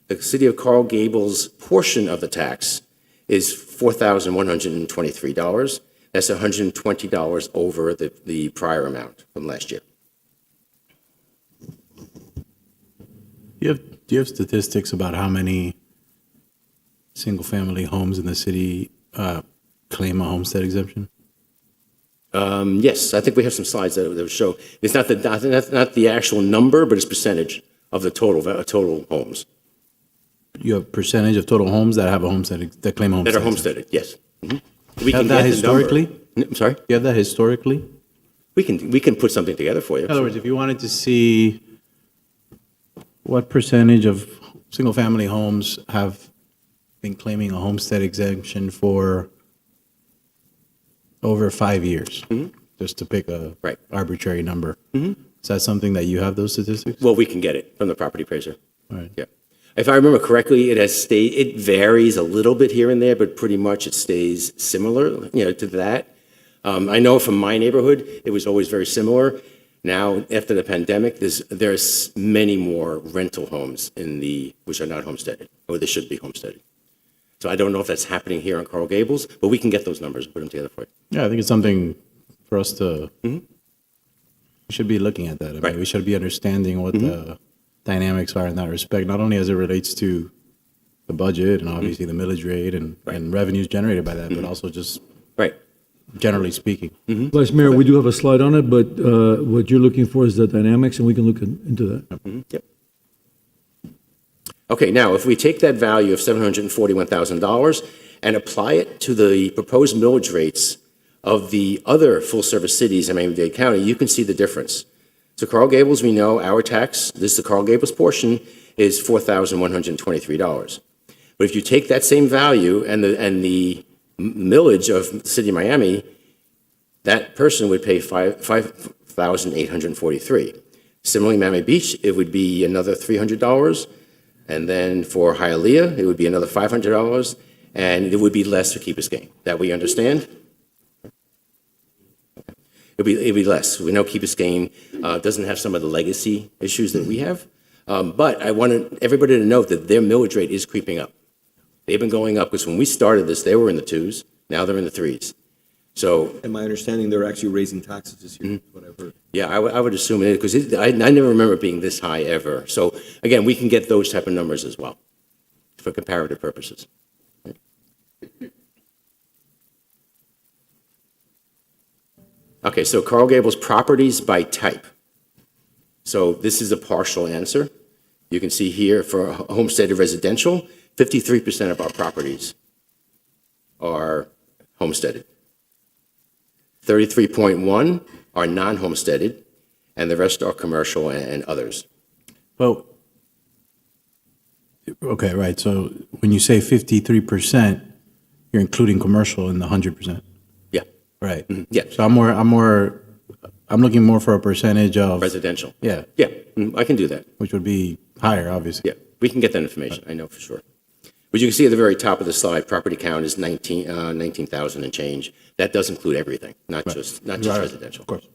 Speaker 3: the city of Coral Gables portion of the tax is $4,123. That's $120 over the prior amount from last year.
Speaker 5: Do you have statistics about how many single-family homes in the city claim a homestead exemption?
Speaker 3: Yes, I think we have some slides that would show. It's not the actual number, but it's percentage of the total homes
Speaker 5: You have percentage of total homes that have a homestead, that claim a homestead
Speaker 3: that are
Speaker 5: exemption?
Speaker 3: homesteaded, yes. Mhm. We
Speaker 5: You have
Speaker 3: can
Speaker 5: that
Speaker 3: get the number.
Speaker 5: historically?
Speaker 3: I'm sorry?
Speaker 5: You have that historically?
Speaker 3: We can put something together for you.
Speaker 5: In other words, if you wanted to see what percentage of single-family homes have been claiming a homestead exemption for over 5 years, just to pick a
Speaker 3: Right.
Speaker 5: arbitrary number. Is that something that you have those statistics?
Speaker 3: Well, we can get it from the property appraiser.
Speaker 5: All right.
Speaker 3: Yeah. If I remember correctly, it varies a little bit here and there, but pretty much it stays similar, to that. I know from my neighborhood, it was always very similar. Now, after the pandemic, there's many more rental homes which are not homesteaded, or they should be homesteaded. So I don't know if that's happening here in Coral Gables, but we can get those numbers and put them together for you.
Speaker 5: Yeah, I think it's something for us to, we should be looking at that. I mean,
Speaker 3: Right.
Speaker 5: we should be understanding what the dynamics are in that respect, not only as it relates to the budget and obviously the millage rate and revenues generated by that, but also just
Speaker 3: Right.
Speaker 5: generally speaking.
Speaker 6: Vice Mayor, we do have a slide on it, but what you're looking for is the dynamics, and we can look into that.
Speaker 3: Yep. Okay, now, if we take that value of $741,000 and apply it to the proposed millage rates of the other full-service cities in Miami-Dade County, you can see the difference. So Coral Gables, we know our tax, this is the Coral Gables portion, is $4,123. But if you take that same value and the millage of the city of Miami, that person would pay $5,843. Similarly, Miami Beach, it would be another $300. And then for Hialeah, it would be another $500, and it would be less for Key Biscayne. That we understand? It'd be less. We know Key Biscayne doesn't have some of the legacy issues that we have, but I wanted everybody to know that their millage rate is creeping up. They've been going up because when we started this, they were in the 2s. Now they're in the 3s. So
Speaker 1: And my understanding, they're actually raising taxes this year, is what I've heard.
Speaker 3: yeah, I would assume it because I never remember it being this high ever. So again, we can get those type of numbers as well for comparative purposes. Okay, so Coral Gables properties by type. So this is a partial answer. You can see here for homesteaded residential, 53% of our properties are homesteaded. 33.1 are non-homesteaded, and the rest are commercial and others.
Speaker 5: Well, okay, right. So when you say 53%, you're including commercial in the 100%.
Speaker 3: Yeah,
Speaker 5: Right.
Speaker 3: yeah,
Speaker 5: So I'm looking more for a percentage of,
Speaker 3: residential.
Speaker 5: yeah,
Speaker 3: Yeah, I can do that.
Speaker 5: which would be higher, obviously.
Speaker 3: Yeah, we can get that information, I know for sure. But you can see at the very top of the slide, property count is 19,000 and change. That does include everything, not just
Speaker 5: Right.
Speaker 3: residential.
Speaker 5: Of course.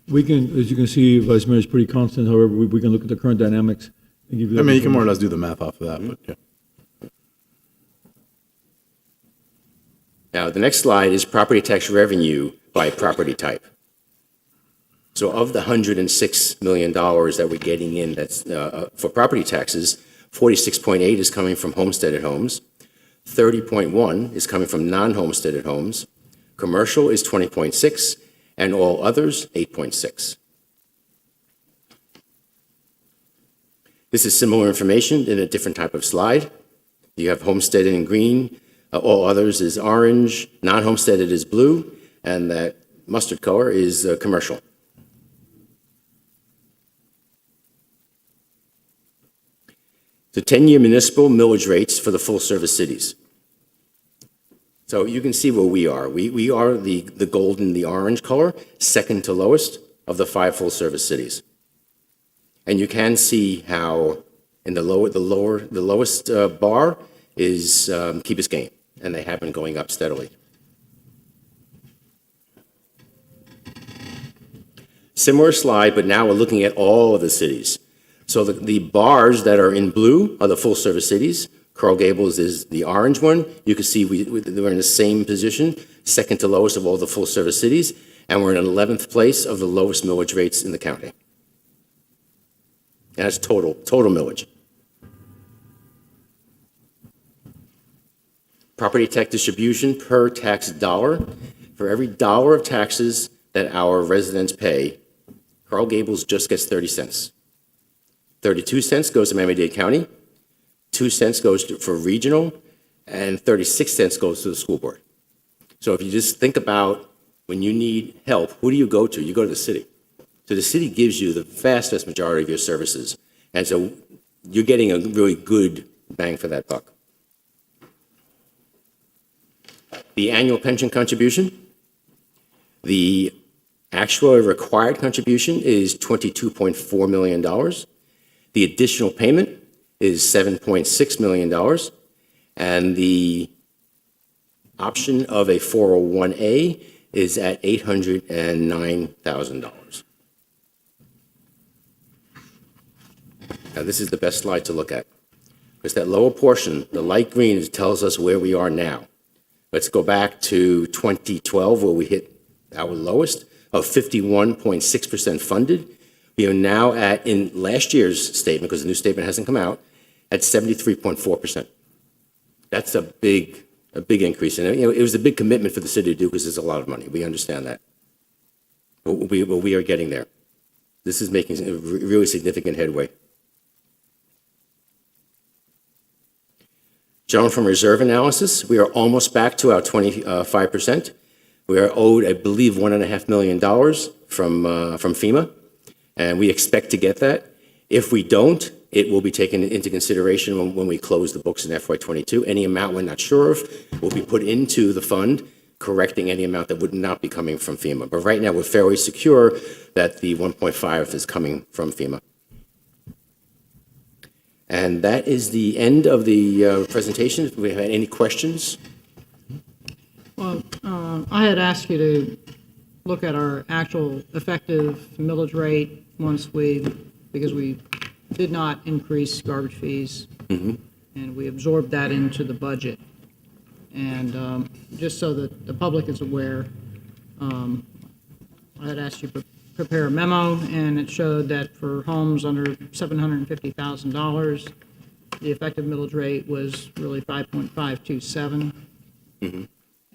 Speaker 6: We can, as you can see, Vice Mayor, is pretty constant. However, we can look at the current dynamics and give you.
Speaker 5: I
Speaker 6: that
Speaker 5: mean, you can more or
Speaker 6: information.
Speaker 5: less do the math off of that, but yeah.
Speaker 3: Now, the next slide is property tax revenue by property type. So of the $106 million that we're getting in that's for property taxes, 46.8 is coming from homesteaded homes, 30.1 is coming from non-homesteaded homes, commercial is 20.6, and all others, 8.6. This is similar information in a different type of slide. You have homesteaded in green, all others is orange, non-homesteaded is blue, and that mustard color is commercial. The 10-year municipal millage rates for the full-service cities. So you can see where we are. We are the golden, the orange color, second to lowest of the 5 full-service cities. And you can see how in the lowest bar is Key Biscayne, and they have been going up steadily. Similar slide, but now we're looking at all of the cities. So the bars that are in blue are the full-service cities. Coral Gables is the orange one. You can see we're in the same position, second to lowest of all the full-service cities, and we're in 11th place of the lowest millage rates in the county. And that's total millage. property tax distribution per tax dollar. For every dollar of taxes that our residents pay, Carl Gables just gets 30 cents. 32 cents goes to Miami-Dade County, 2 cents goes for regional, and 36 cents goes to the school board. So if you just think about when you need help, who do you go to? You go to the city. So the city gives you the vast majority of your services. And so you're getting a really good bang for that buck. The annual pension contribution, the actual required contribution is $22.4 million. The additional payment is $7.6 million. And the option of a 401A is at $809,000. Now, this is the best slide to look at, because that lower portion, the light green, tells us where we are now. Let's go back to 2012, where we hit our lowest of 51.6% funded. We are now at, in last year's statement, because the new statement hasn't come out, at 73.4%. That's a big increase. And it was a big commitment for the city to do, because there's a lot of money. We understand that. But we are getting there. This is making a really significant headway. General Fund reserve analysis, we are almost back to our 25%. We are owed, I believe, $1.5 million from FEMA, and we expect to get that. If we don't, it will be taken into consideration when we close the books in FY22. Any amount we're not sure of will be put into the fund, correcting any amount that would not be coming from FEMA. But right now, we're fairly secure that the 1.5 is coming from FEMA. And that is the end of the presentation. If we have any questions?
Speaker 2: Well, I had asked you to look at our actual effective millage rate because we did not increase garbage fees, and we absorbed that into the budget. And just so that the public is aware, I had asked you to prepare a memo, and it showed that for homes under $750,000, the effective millage rate was really 5.527.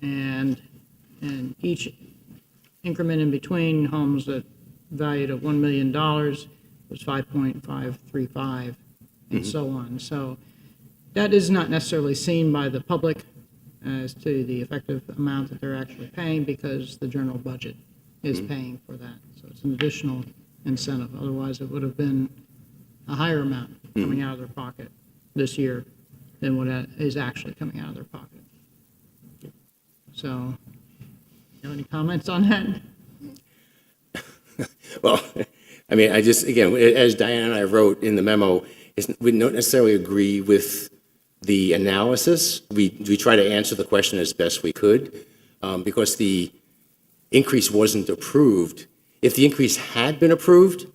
Speaker 2: And each increment in between homes that valued at $1 million was 5.535, and so on. So that is not necessarily seen by the public as to the effective amount that they're actually paying, because the general budget is paying for that. So it's an additional incentive. Otherwise, it would have been a higher amount coming out of their pocket this year than what is actually coming out of their pocket. So, you have any comments on that?
Speaker 3: Well, I mean, again, as Diane and I wrote in the memo, we don't necessarily agree with the analysis. We try to answer the question as best we could, because the increase wasn't approved. If the increase had been approved,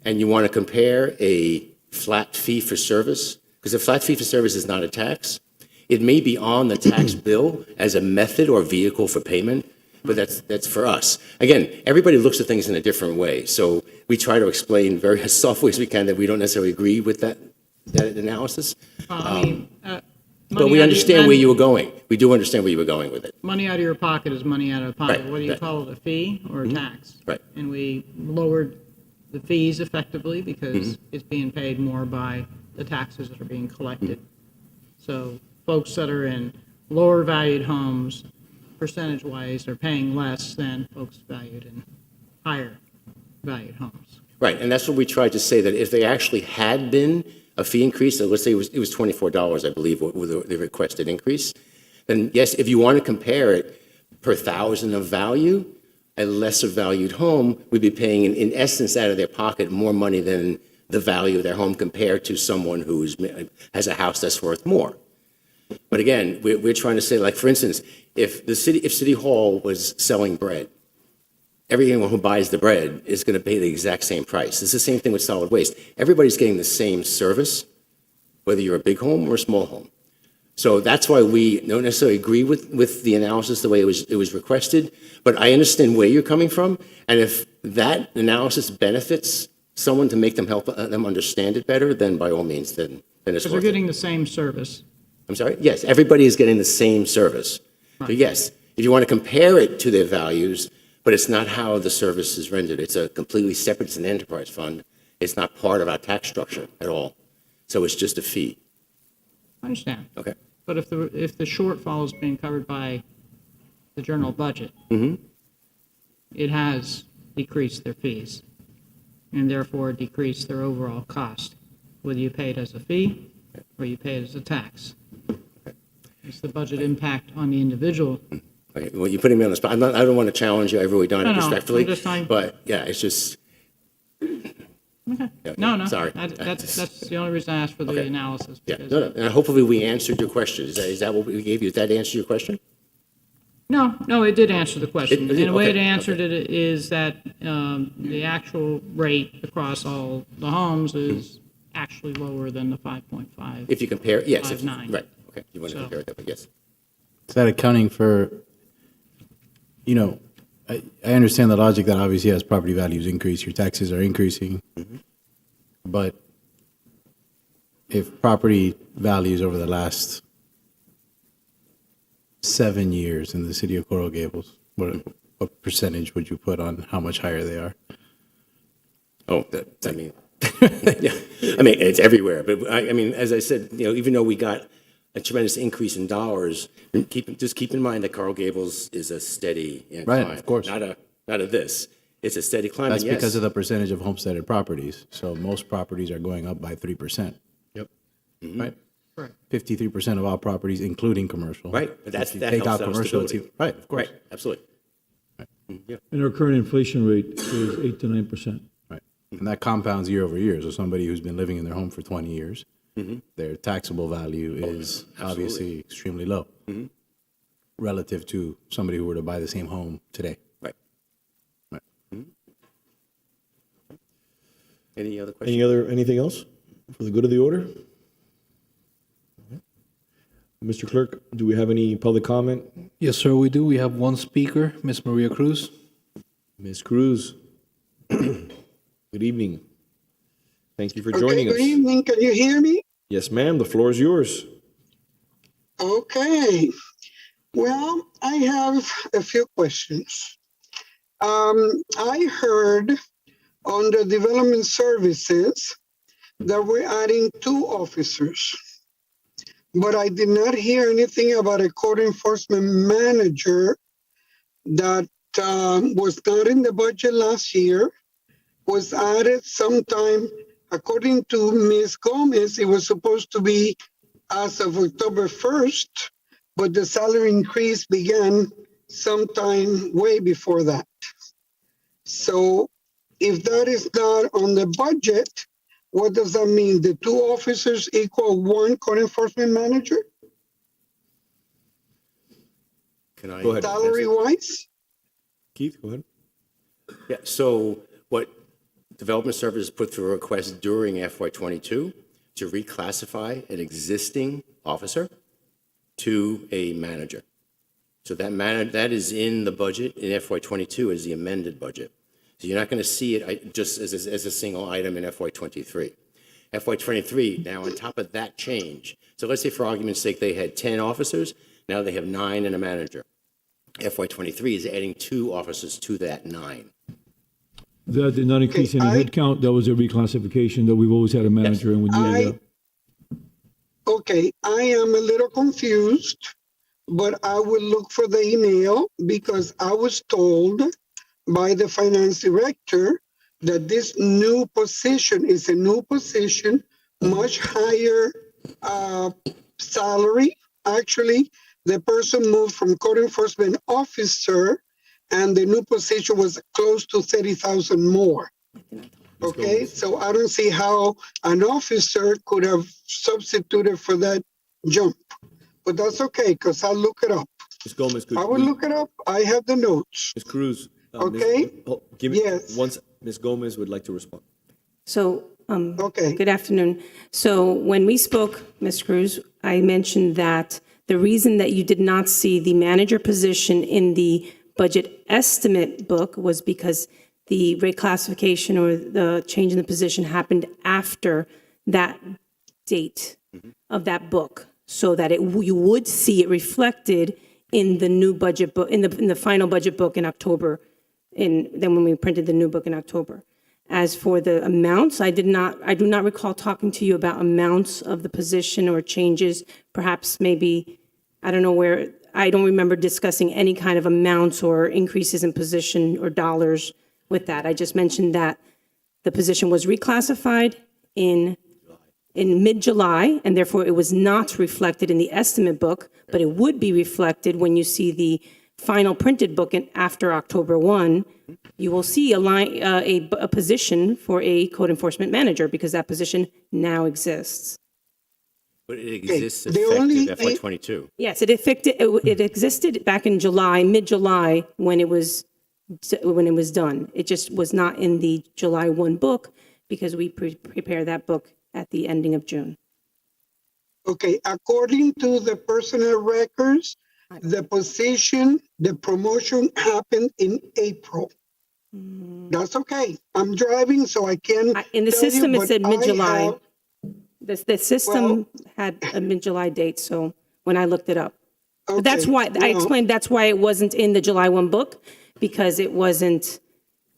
Speaker 3: and you want to compare a flat fee for service, because a flat fee for service is not a tax, it may be on the tax bill as a method or vehicle for payment, but that's for us. Again, everybody looks at things in a different way, so we try to explain very as softly as we can that we don't necessarily agree with that analysis. But we understand where you were going. We do understand where you were going with it.
Speaker 2: Money out of your pocket is money out of pocket,
Speaker 3: Right,
Speaker 2: whether you
Speaker 3: right.
Speaker 2: call it a fee or a tax.
Speaker 3: Right.
Speaker 2: And we lowered the fees effectively because it's being paid more by the taxes that are being collected. So folks that are in lower valued homes, percentage-wise, are paying less than folks valued in higher valued homes.
Speaker 3: Right, and that's what we tried to say, that if there actually had been a fee increase, so let's say it was $24, I believe, with the requested increase, then yes, if you want to compare it per thousand of value, a lesser valued home would be paying, in essence, out of their pocket more money than the value of their home compared to someone who has a house that's worth more. But again, we're trying to say, like, for instance, if City Hall was selling bread, everyone who buys the bread is going to pay the exact same price. It's the same thing with solid waste. Everybody's getting the same service, whether you're a big home or a small home. So that's why we don't necessarily agree with the analysis the way it was requested, but I understand where you're coming from, and if that analysis benefits someone to make them help them understand it better, then by all means, then it's
Speaker 2: Because they're
Speaker 3: worth it.
Speaker 2: getting the same service
Speaker 3: I'm sorry? Yes, everybody is getting the same service. So yes, if you want to compare it to their values, but it's not how the service is rendered. It's a completely separate, it's an enterprise fund. It's not part of our tax structure at all. So it's just a fee.
Speaker 2: I understand.
Speaker 3: Okay.
Speaker 2: But if the shortfall is being covered by the general budget, it has decreased their fees, and therefore decreased their overall cost, whether you pay it as a fee or you pay it as a tax. It's the budget impact on the individual.
Speaker 3: Okay. Well, you're putting me on the spot. I don't want to challenge you. I've really done it
Speaker 2: No,
Speaker 3: respectfully.
Speaker 2: I'm just trying-
Speaker 3: But yeah, it's just,
Speaker 2: Okay.
Speaker 3: Yeah,
Speaker 2: No.
Speaker 3: sorry.
Speaker 2: That's the only reason I asked for the
Speaker 3: Okay.
Speaker 2: analysis.
Speaker 3: yeah,
Speaker 2: because-
Speaker 3: no. And hopefully we answered your question. Is that what we gave you? Did that answer your question?
Speaker 2: No, it did answer the question.
Speaker 3: It did?
Speaker 2: And the way it
Speaker 3: Okay,
Speaker 2: answered it is that the actual rate across all the homes is actually lower than the 5.5.
Speaker 3: If you compare, yes.
Speaker 2: 5.9.
Speaker 3: Right, okay. You want to
Speaker 2: So-
Speaker 3: compare it that way, yes.
Speaker 5: Is that accounting for, I understand the logic that obviously as property values increase, your taxes are increasing. But if property values over the last 7 years in the city of Coral Gables, what percentage would you put on how much higher they are?
Speaker 3: Oh, I mean, yeah, I mean, it's everywhere. But I mean, as I said, even though we got a tremendous increase in dollars, just keep in mind that Coral Gables is a steady incline.
Speaker 5: Right, of course.
Speaker 3: Not a this. It's a steady climb.
Speaker 5: That's
Speaker 3: and yes,
Speaker 5: because of the percentage of homesteaded properties. So most properties are going up by 3%.
Speaker 1: Yep.
Speaker 5: Right?
Speaker 2: Correct.
Speaker 5: 53% of all properties, including commercial.
Speaker 3: Right, but that
Speaker 5: If you
Speaker 3: helps
Speaker 5: take out
Speaker 3: our
Speaker 5: commercial, it's
Speaker 3: stability.
Speaker 5: right, of course.
Speaker 3: Right, absolutely. Yeah.
Speaker 6: And our current inflation rate is 8 to 9%.
Speaker 5: Right. And that compounds year over year. So somebody who's been living in their home for 20 years, their taxable value is obviously extremely low relative to somebody who were to buy the same home today.
Speaker 3: Right.
Speaker 5: Right.
Speaker 3: Any other questions?
Speaker 1: Anything else for the good of the order? Mr. Clerk, do we have any public comment?
Speaker 7: Yes, sir, we do. We have one speaker, Ms. Maria Cruz.
Speaker 1: Ms. Cruz, good evening. Thank you for joining
Speaker 8: Good
Speaker 1: us.
Speaker 8: evening. Can you hear me?
Speaker 1: Yes, ma'am, the floor is yours.
Speaker 8: Okay. Well, I have a few questions. I heard on the development services that we're adding 2 officers, but I did not hear anything about a code enforcement manager that was not in the budget last year, was added sometime. According to Ms. Gomez, it was supposed to be as of October 1st, but the salary increase began sometime way before that. So if that is not on the budget, what does that mean? The 2 officers equal 1 code enforcement manager,
Speaker 3: Can I?
Speaker 1: Go ahead.
Speaker 8: salary wise?
Speaker 1: Keith, go ahead.
Speaker 3: Yeah, so what Development Services put through a request during FY22 to reclassify an existing officer to a manager. So that is in the budget in FY22 as the amended budget. So you're not going to see it just as a single item in FY23. FY23, now on top of that change, so let's say for argument's sake they had 10 officers, now they have 9 and a manager. FY23 is adding 2 officers to that 9.
Speaker 6: That did not increase any
Speaker 8: I-
Speaker 6: headcount. That was a reclassification that we've always had a manager and we needed that.
Speaker 8: Okay, I am a little confused, but I will look for the email because I was told by the finance director that this new position is a new position, much higher salary. Actually, the person moved from code enforcement officer and the new position was close to 30,000 more. Okay, so I don't see how an officer could have substituted for that jump. But that's okay, because I'll look it up.
Speaker 1: Ms. Gomez, could
Speaker 8: I will look it up. I have the notes.
Speaker 1: Ms. Cruz.
Speaker 8: Okay.
Speaker 1: Give me,
Speaker 8: Yes.
Speaker 1: once Ms. Gomez would like to respond.
Speaker 9: So,
Speaker 8: Okay.
Speaker 9: good afternoon. So when we spoke, Ms. Cruz, I mentioned that the reason that you did not see the manager position in the budget estimate book was because the reclassification or the change in the position happened after that date of that book. so that you would see it reflected in the new budget book, in the final budget book in October, then when we printed the new book in October. As for the amounts, I do not recall talking to you about amounts of the position or changes. Perhaps maybe, I don't know where, I don't remember discussing any kind of amounts or increases in position or dollars with that. I just mentioned that the position was reclassified in mid-July, and therefore it was not reflected in the estimate book, but it would be reflected when you see the final printed book after October 1. You will see a position for a code enforcement manager, because that position now exists.
Speaker 3: But it exists
Speaker 8: The only
Speaker 3: effective FY '22.
Speaker 9: Yes, it existed back in July, mid-July, when it was done. It just was not in the July 1 book, because we prepare that book at the ending of June.
Speaker 8: Okay, according to the personnel records, the position, the promotion happened in April. That's okay. I'm driving, so I can.
Speaker 9: In the
Speaker 8: tell you,
Speaker 9: system, it
Speaker 8: but
Speaker 9: said
Speaker 8: I
Speaker 9: mid-July.
Speaker 8: have-
Speaker 9: The system had a mid-July date, so when I looked it up. But that's
Speaker 8: Okay,
Speaker 9: why, I explained, that's why it wasn't in the July 1 book, because it wasn't,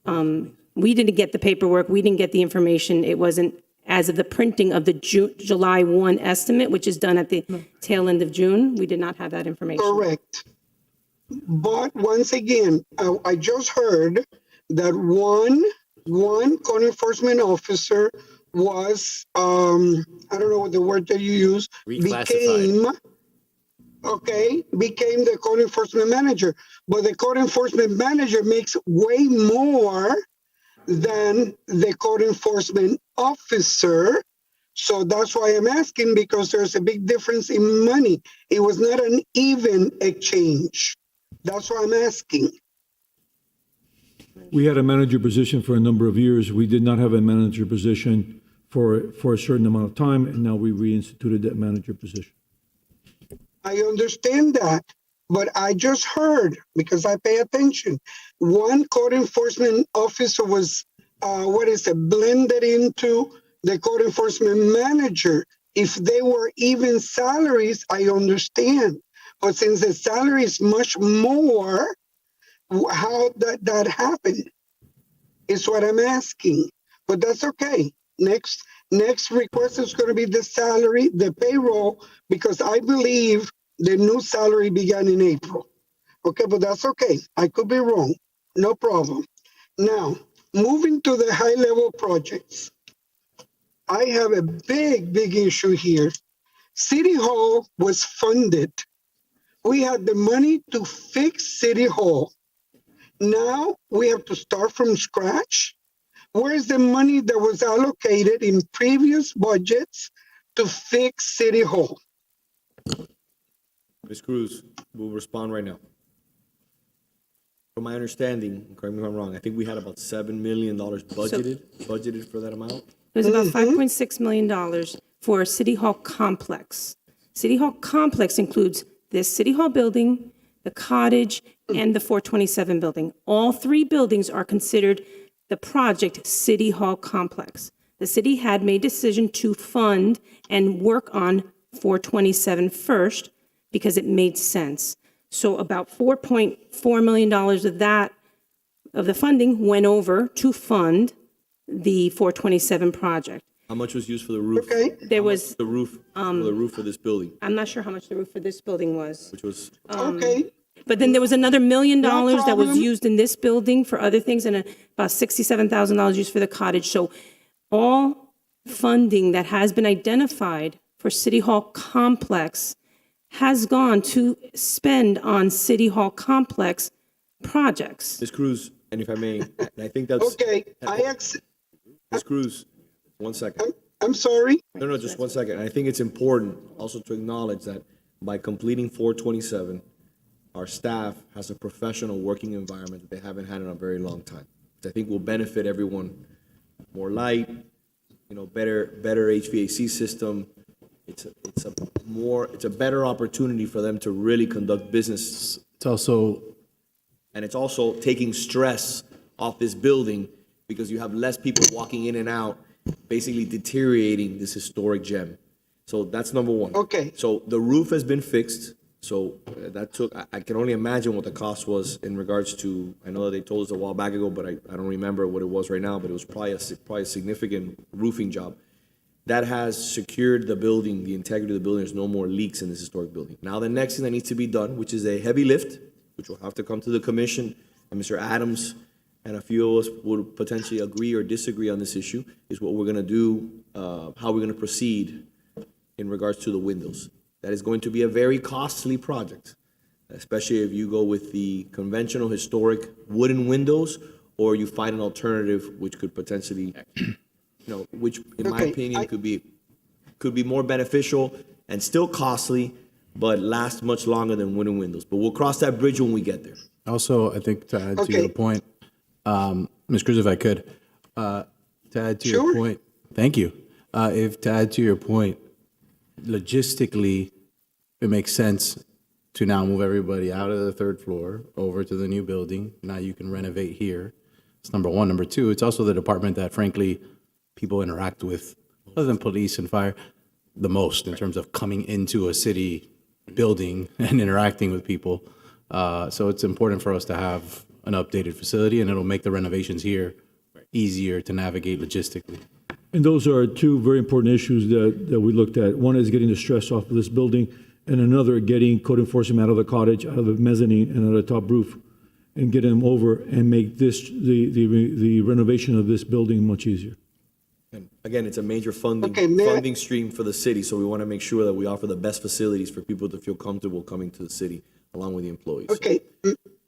Speaker 9: we didn't get the paperwork, we didn't get the information. It wasn't as of the printing of the July 1 estimate, which is done at the tail end of June. We did not have that information.
Speaker 8: Correct. But once again, I just heard that one code enforcement officer was, I don't know what the word that you use,
Speaker 3: Reclassified.
Speaker 8: became the code enforcement manager. But the code enforcement manager makes way more than the code enforcement officer. So that's why I'm asking, because there's a big difference in money. It was not an even exchange. That's why I'm asking.
Speaker 6: We had a manager position for a number of years. We did not have a manager position for a certain amount of time, and now we reinstituted that manager position.
Speaker 8: I understand that, but I just heard, because I pay attention, one code enforcement officer was, blended into the code enforcement manager. If they were even salaries, I understand. But since the salary is much more, how that happened is what I'm asking. But that's okay. Next request is going to be the salary, the payroll, because I believe the new salary began in April. Okay, but that's okay. I could be wrong. No problem. Now, moving to the high-level projects. I have a big issue here. City Hall was funded. We had the money to fix City Hall. Now we have to start from scratch. Where's the money that was allocated in previous budgets to fix City Hall?
Speaker 1: Ms. Cruz will respond right now. From my understanding, correct me if I'm wrong, I think we had about $7 million budgeted for that amount.
Speaker 9: It was about $5.6 million for City Hall complex. City Hall complex includes this City Hall building, the cottage, and the 427 building. All three buildings are considered the project City Hall complex. The city had made decision to fund and work on 427 first because it made sense. So about $4.4 million of the funding went over to fund the 427 project.
Speaker 1: How much was used for the roof?
Speaker 8: Okay.
Speaker 9: There was,
Speaker 1: The roof, for the roof of this building,
Speaker 9: I'm not sure how much the roof for this building was.
Speaker 1: which was,
Speaker 8: Okay.
Speaker 9: But then there was another $1 million that was
Speaker 8: problem.
Speaker 9: used in this building for other things, and about $67,000 used for the cottage. So all funding that has been identified for City Hall complex has gone to spend on City Hall complex projects.
Speaker 1: Ms. Cruz, and if I may, and I think that's.
Speaker 8: Okay.
Speaker 1: Ms. Cruz, one second.
Speaker 8: I'm sorry.
Speaker 1: No, just one second. I think it's important also to acknowledge that by completing 427, our staff has a professional working environment that they haven't had in a very long time. Which I think will benefit everyone. More light, better HVAC system. It's a better opportunity for them to really conduct business.
Speaker 5: It's also,
Speaker 1: And it's also taking stress off this building because you have less people walking in and out, basically deteriorating this historic gem. So that's number one.
Speaker 8: Okay.
Speaker 1: So the roof has been fixed. So that took, I can only imagine what the cost was in regards to, I know that they told us a while back ago, but I don't remember what it was right now, but it was probably a significant roofing job. That has secured the building, the integrity of the building. There's no more leaks in this historic building. Now, the next thing that needs to be done, which is a heavy lift, which will have to come to the commission, and Mr. Adams and a few of us would potentially agree or disagree on this issue, is what we're gonna do, how we're gonna proceed in regards to the windows. That is going to be a very costly project, especially if you go with the conventional historic wooden windows, or you find an alternative which could potentially, which in my
Speaker 8: Okay,
Speaker 1: opinion could be more beneficial and still costly, but last much longer than wooden windows. But we'll cross that bridge when we get there.
Speaker 5: Also, I think to add to
Speaker 8: Okay.
Speaker 5: your point, Ms. Cruz, if I could, to add to your
Speaker 8: Sure.
Speaker 5: point, thank you. If to add to your point, logistically, it makes sense to now move everybody out of the third floor over to the new building. Now you can renovate here. It's number one. Number two, it's also the department that frankly people interact with, other than police and fire, the most in terms of coming into a city building and interacting with people. So it's important for us to have an updated facility, and it'll make the renovations here easier to navigate logistically.
Speaker 6: And those are two very important issues that we looked at. One is getting the stress off of this building, and another, getting code enforcement out of the cottage, out of the mezzanine, and out of the top roof, and get them over and make this, the renovation of this building much easier.
Speaker 1: And again, it's a major
Speaker 8: Okay, may I-
Speaker 1: funding stream for the city, so we want to make sure that we offer the best facilities for people to feel comfortable coming to the city, along with the employees.
Speaker 8: Okay,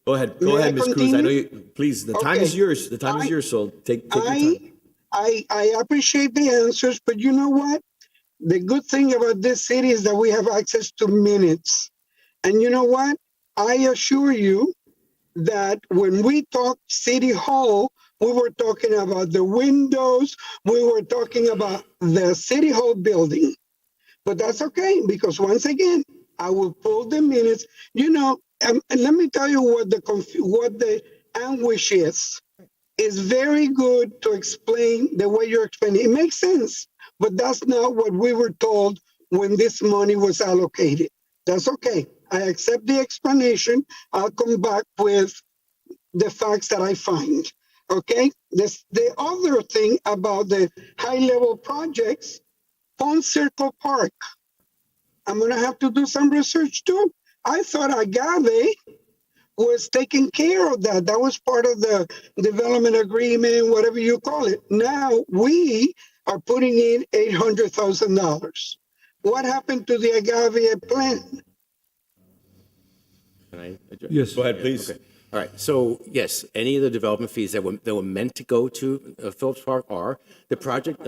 Speaker 1: Go ahead,
Speaker 8: May I
Speaker 1: Ms. Cruz. I know
Speaker 8: continue?
Speaker 1: you, please, the time
Speaker 8: Okay.
Speaker 1: is yours. The time is yours, so take your time.
Speaker 8: I appreciate the answers, but you know what? The good thing about this city is that we have access to minutes. And you know what? I assure you that when we talked City Hall, we were talking about the windows, we were talking about the City Hall building. But that's okay, because once again, I will pull the minutes. And let me tell you what the anguish is. It's very good to explain the way you're explaining. It makes sense, but that's not what we were told when this money was allocated. That's okay. I accept the explanation. I'll come back with the facts that I find. Okay? The other thing about the high-level projects, Pond Circle Park. I'm going to have to do some research too. I thought Agave was taking care of that. That was part of the development agreement, whatever you call it. Now we are putting in $800,000. What happened to the Agave plan?
Speaker 3: Can I address?
Speaker 6: Yes.
Speaker 1: Go ahead, please.
Speaker 3: Okay. All right. So yes, any of the development fees that were meant to go to Phillips Park are the project.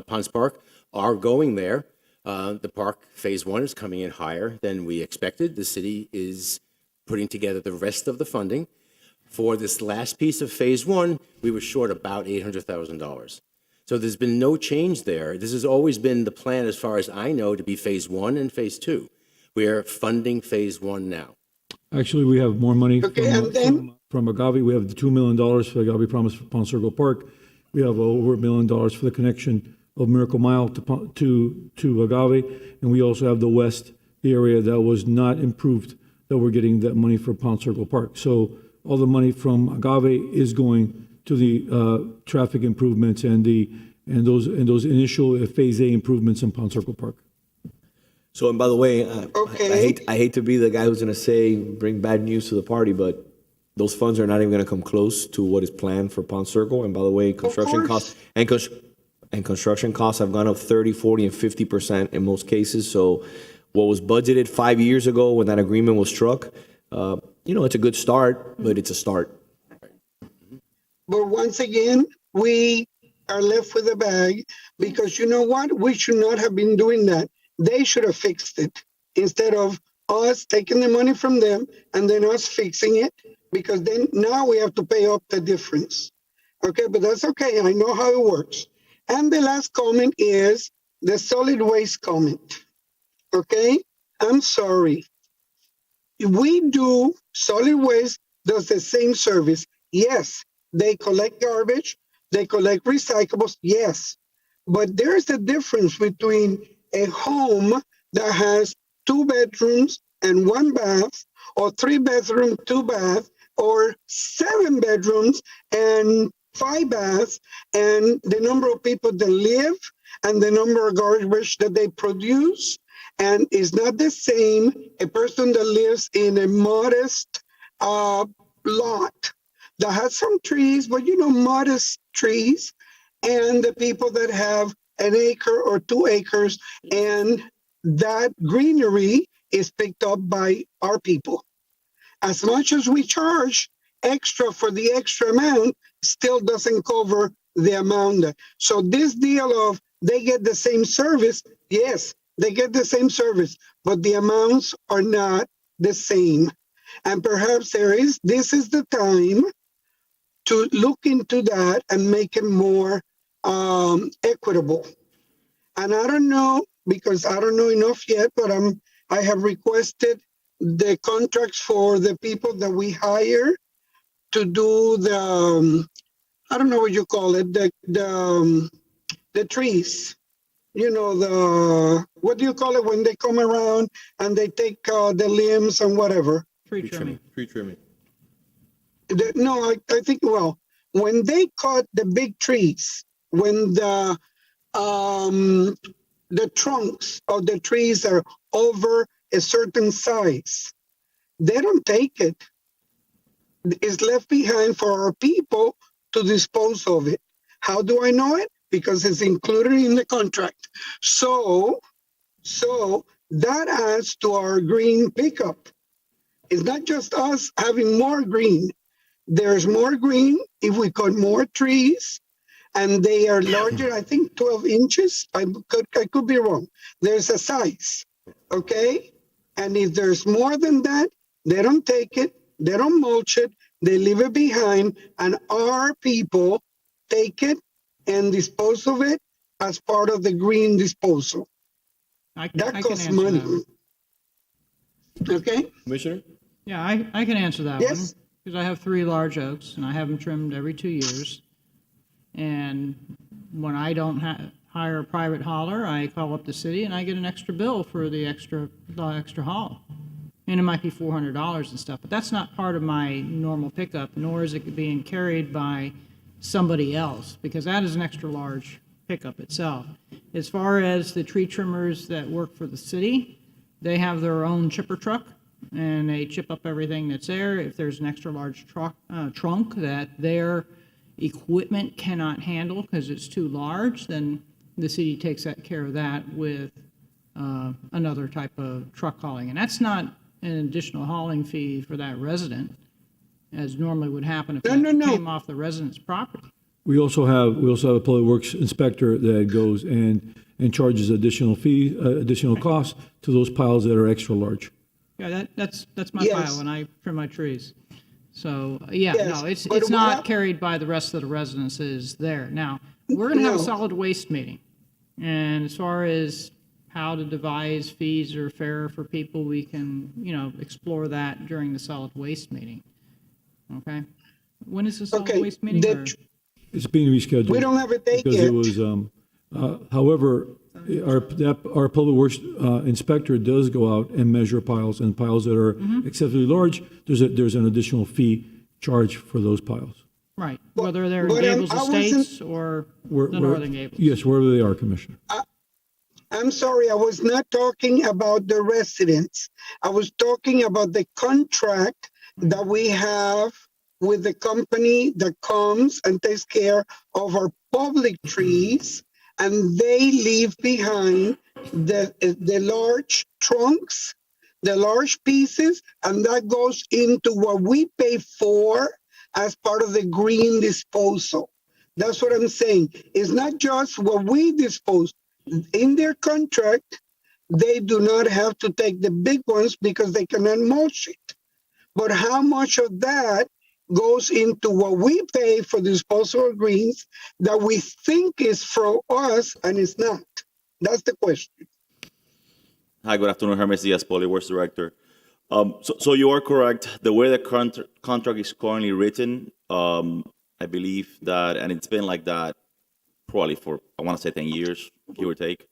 Speaker 3: Ponds Park are going there. The park phase one is coming in higher than we expected. The city is putting together the rest of the funding. For this last piece of phase one, we were short about $800,000. So there's been no change there. This has always been the plan, as far as I know, to be phase one and phase two. We are funding phase one now.
Speaker 6: Actually, we have more money
Speaker 8: Okay, and then-
Speaker 6: from Agave. We have the $2 million for the Agave Promise for Pond Circle Park. We have over $1 million for the connection of Miracle Mile to Agave. And we also have the west area that was not improved, that we're getting that money for Pond Circle Park. So all the money from Agave is going to the traffic improvements and those initial Phase A improvements in Pond Circle Park.
Speaker 1: So, and by the way,
Speaker 8: Okay.
Speaker 1: I hate to be the guy who's going to say, bring bad news to the party, but those funds are not even going to come close to what is planned for Pond Circle. And by the way, construction
Speaker 8: course.
Speaker 1: costs and construction costs have gone up 30, 40, and 50% in most cases. So what was budgeted 5 years ago when that agreement was struck, it's a good start, but it's a start.
Speaker 8: But once again, we are left with a bag because you know what? We should not have been doing that. They should have fixed it instead of us taking the money from them and then us fixing it, because then now we have to pay up the difference. Okay, but that's okay. I know how it works. And the last comment is the solid waste comment. Okay, I'm sorry. Solid waste does the same service. Yes, they collect garbage, they collect recyclables, yes. But there's a difference between a home that has 2 bedrooms and 1 bath, or 3 bedroom, 2 bath, or 7 bedrooms and 5 baths, and the number of people that live and the number of garbage that they produce. And it's not the same a person that lives in a modest lot that has some trees, but modest trees, and the people that have an acre or 2 acres, and that greenery is picked up by our people. As much as we charge extra for the extra amount, still doesn't cover the amount. So this deal of they get the same service, yes, they get the same service, but the amounts are not the same. And perhaps this is the time to look into that and make it more equitable. And I don't know, because I don't know enough yet, but I have requested the contracts for the people that we hire to do the I don't know what you call it, the trees. What do you call it when they come around and they take the limbs and whatever?
Speaker 2: Tree trimming.
Speaker 1: Tree trimming.
Speaker 8: No, I think, well, when they cut the big trees, when the trunks of the trees are over a certain size, they don't take it. It's left behind for our people to dispose of it. How do I know it? Because it's included in the contract. So that adds to our green pickup. It's not just us having more green. There's more green if we cut more trees, and they are larger, I think 12 inches. I could be wrong. There's a size, okay? And if there's more than that, they don't take it, they don't mulch it, they leave it behind, and our people take it and dispose of it as part of the green disposal.
Speaker 2: I
Speaker 8: That
Speaker 2: can
Speaker 8: costs
Speaker 2: answer
Speaker 8: money.
Speaker 2: that one.
Speaker 8: Okay?
Speaker 1: Commissioner?
Speaker 2: Yeah, I can answer that one,
Speaker 8: Yes.
Speaker 2: because I have 3 large oaks, and I have them trimmed every 2 years. And when I don't hire a private hauler, I call up the city and I get an extra bill for the extra haul. And it might be $400 and stuff, but that's not part of my normal pickup, nor is it being carried by somebody else, because that is an extra large pickup itself. As far as the tree trimmers that work for the city, they have their own chipper truck, and they chip up everything that's there. If there's an extra large trunk that their equipment cannot handle because it's too large, then the city takes care of that with another type of truck hauling. And that's not an additional hauling fee for that resident, as normally would happen if that came off the resident's property.
Speaker 6: We also have a public works inspector that goes and charges additional costs to those piles that are extra large.
Speaker 2: Yeah, that's my
Speaker 8: Yes.
Speaker 2: pile when I trim my trees. So,
Speaker 8: Yes,
Speaker 2: no, it's
Speaker 8: but
Speaker 2: not
Speaker 8: what-
Speaker 2: carried by the rest of the residences there. Now, we're gonna have a
Speaker 8: No.
Speaker 2: solid waste meeting. And as far as how to devise fees or fare for people, we can, explore that during the solid waste meeting. Okay? When is the solid
Speaker 8: Okay,
Speaker 2: waste meeting?
Speaker 8: the
Speaker 2: or-
Speaker 6: It's being rescheduled.
Speaker 8: We don't have a date
Speaker 6: Because
Speaker 8: yet.
Speaker 6: it was, however, our public works inspector does go out and measure piles, and piles that are excessively large, there's an additional fee charged for those piles.
Speaker 2: Right, whether they're in
Speaker 8: but,
Speaker 2: Gables
Speaker 8: I wasn't-
Speaker 2: Estates or the Northern Gables.
Speaker 6: Yes, wherever they are, Commissioner.
Speaker 8: I'm sorry, I was not talking about the residents. I was talking about the contract that we have with the company that comes and takes care of our public trees, and they leave behind the large trunks, the large pieces, and that goes into what we pay for as part of the green disposal. That's what I'm saying. It's not just what we dispose. In their contract, they do not have to take the big ones because they cannot mulch it. But how much of that goes into what we pay for disposal of greens that we think is for us and it's not? That's the question.
Speaker 10: Hi, good afternoon. Hermes Diaz, Public Works Director. So you are correct. The way the contract is currently written, I believe that, and it's been like that probably for, I want to say 10 years, give or take.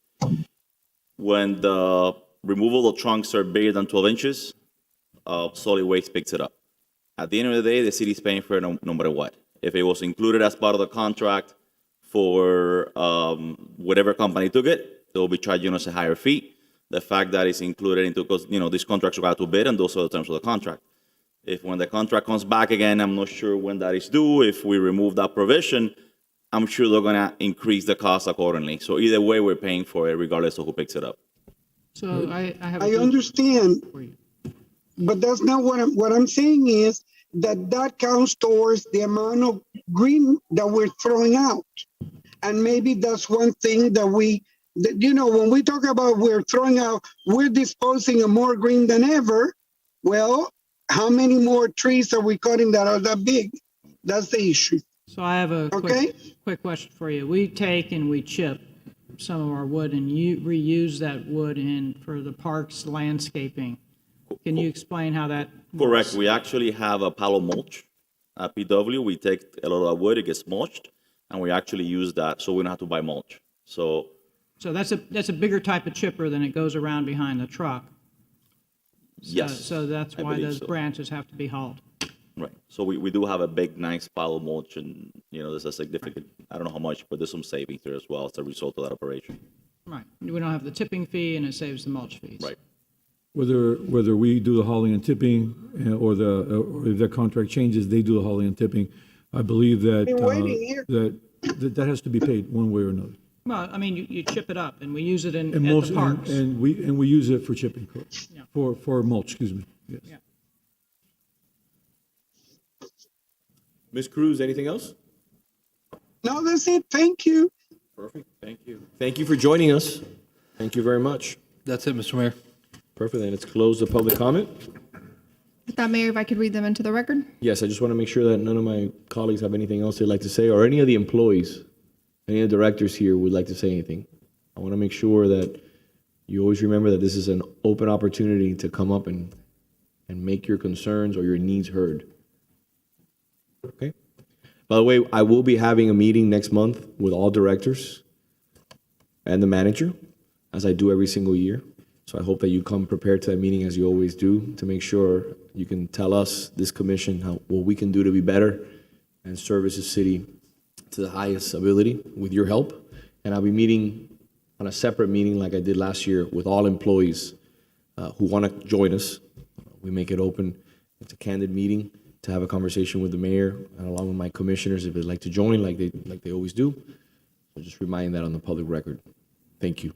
Speaker 10: when the removable trunks are bigger than 12 inches, solid waste picks it up. At the end of the day, the city's paying for it no matter what. If it was included as part of the contract for whatever company took it, they will be charging us a higher fee. The fact that it's included into, because, these contracts require to bid, and those are the terms of the contract. If when the contract comes back again, I'm not sure when that is due, if we remove that provision, I'm sure they're going to increase the cost accordingly. So either way, we're paying for it regardless of who picks it up.
Speaker 2: So I have.
Speaker 8: I understand,
Speaker 2: for you.
Speaker 8: but that's not what I'm saying is that counts towards the amount of green that we're throwing out. And maybe that's one thing that when we talk about we're throwing out, we're disposing of more green than ever. Well, how many more trees are we cutting that are that big? That's the issue.
Speaker 2: So I have a quick question for you. We take and we chip some of our wood and reuse that wood for the park's landscaping. Can you explain how that works?
Speaker 10: Correct. We actually have a pile of mulch at PW. We take a lot of wood, it gets mulched, and we actually use that so we don't have to buy mulch. So
Speaker 2: that's a bigger type of chipper than it goes around behind the truck.
Speaker 10: yes.
Speaker 2: So that's
Speaker 10: I
Speaker 2: why
Speaker 10: believe
Speaker 2: those
Speaker 10: so.
Speaker 2: branches have to be hauled.
Speaker 10: Right. So we do have a big, nice pile of mulch, and, there's a significant, I don't know how much, but there's some savings there as well as a result of that operation.
Speaker 2: Right. We don't have the tipping fee and it saves the mulch fees.
Speaker 10: Right.
Speaker 6: Whether we do the hauling and tipping or if the contract changes, they do the hauling and tipping. I believe that
Speaker 8: Been waiting here.
Speaker 6: that has to be paid one way or another.
Speaker 2: Well, I mean, you chip it up and we use it at
Speaker 6: And
Speaker 2: the parks.
Speaker 6: and we use it for chipping, correct?
Speaker 2: Yeah.
Speaker 6: For mulch, excuse me. Yes.
Speaker 2: Yeah.
Speaker 1: Ms. Cruz, anything else?
Speaker 8: No, that's it. Thank you.
Speaker 1: Perfect. Thank you. Thank you for joining us. Thank you very much.
Speaker 7: That's it, Mr. Mayor.
Speaker 1: Perfect. Then let's close the public comment.
Speaker 11: With that, Mayor, if I could read them into the record?
Speaker 1: Yes, I just want to make sure that none of my colleagues have anything else they'd like to say, or any of the employees, any of the directors here would like to say anything. I want to make sure that you always remember that this is an open opportunity to come up and make your concerns or your needs heard. Okay? By the way, I will be having a meeting next month with all directors and the manager, as I do every single year. So I hope that you come prepared to that meeting, as you always do, to make sure you can tell us, this commission, what we can do to be better and service the city to the highest ability with your help. And I'll be meeting on a separate meeting like I did last year with all employees who want to join us. We make it open. It's a candid meeting to have a conversation with the mayor and along with my commissioners if they'd like to join, like they always do. So just remind that on the public record. Thank you.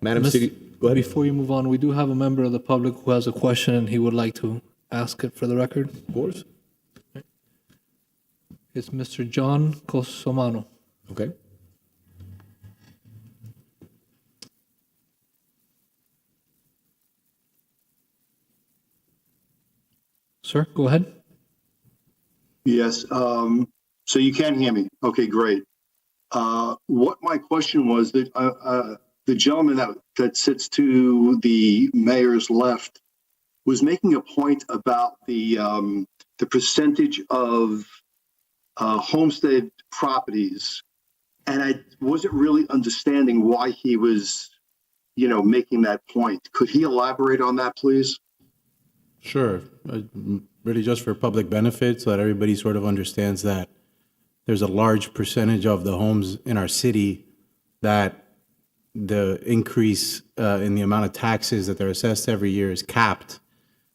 Speaker 1: Madam
Speaker 7: Miss-
Speaker 1: City, go ahead.
Speaker 7: Before you move on, we do have a member of the public who has a question and he would like to ask it for the record.
Speaker 1: Of course.
Speaker 7: It's Mr. John Cosomano.
Speaker 1: Okay.
Speaker 7: Sir, go ahead.
Speaker 12: Yes, so you can hear me. Okay, great. What my question was that the gentleman that sits to the mayor's left was making a point about the percentage of homestead properties, and I wasn't really understanding why he was, making that point. Could he elaborate on that, please?
Speaker 5: Sure. Really just for public benefit, so that everybody sort of understands that there's a large percentage of the homes in our city that the increase in the amount of taxes that they're assessed every year is capped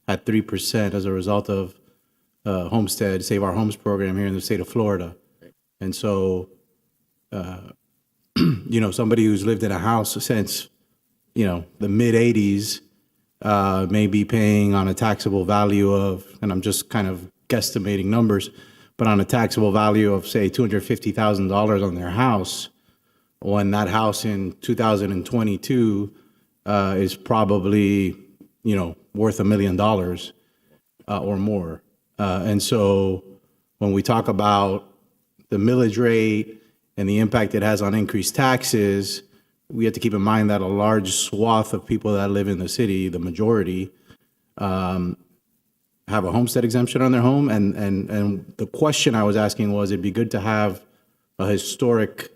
Speaker 5: at 3% as a result of Homestead, Save Our Homes program here in the state of Florida. And so, somebody who's lived in a house since, the mid-'80s may be paying on a taxable value of, and I'm just kind of guesstimating numbers, but on a taxable value of, say, $250,000 on their house, when that house in 2022 is probably, worth $1 million or more. And so when we talk about the millage rate and the impact it has on increased taxes, we have to keep in mind that a large swath of people that live in the city, the majority, have a homestead exemption on their home. And the question I was asking was, it'd be good to have a historic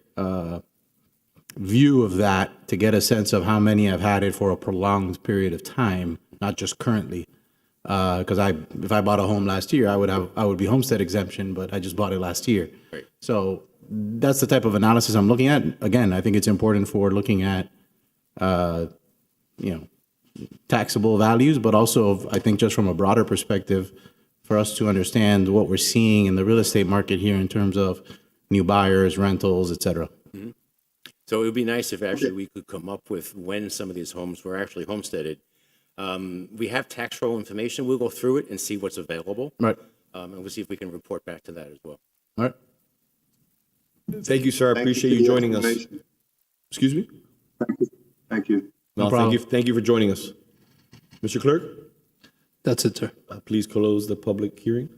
Speaker 5: view of that to get a sense of how many have had it for a prolonged period of time, not just currently. Because if I bought a home last year, I would be homestead exemption, but I just bought it last year.
Speaker 3: Right.
Speaker 5: So that's the type of analysis I'm looking at. Again, I think it's important for looking at, taxable values, but also I think just from a broader perspective, for us to understand what we're seeing in the real estate market here in terms of new buyers, rentals, et cetera.
Speaker 3: So it would be nice if actually we could come up with when some of these homes were actually homesteaded. We have tax roll information. We'll go through it and see what's available.
Speaker 5: Right.
Speaker 3: And we'll see if we can report back to that as well.
Speaker 5: All right.
Speaker 1: Thank you, sir. I appreciate
Speaker 12: for
Speaker 1: you
Speaker 12: the
Speaker 1: joining us.
Speaker 12: information.
Speaker 1: Excuse me?
Speaker 12: Thank you.
Speaker 1: No,
Speaker 5: problem.
Speaker 1: thank you for joining us. Mr. Clerk,
Speaker 7: That's it, sir.
Speaker 1: please close the public hearing.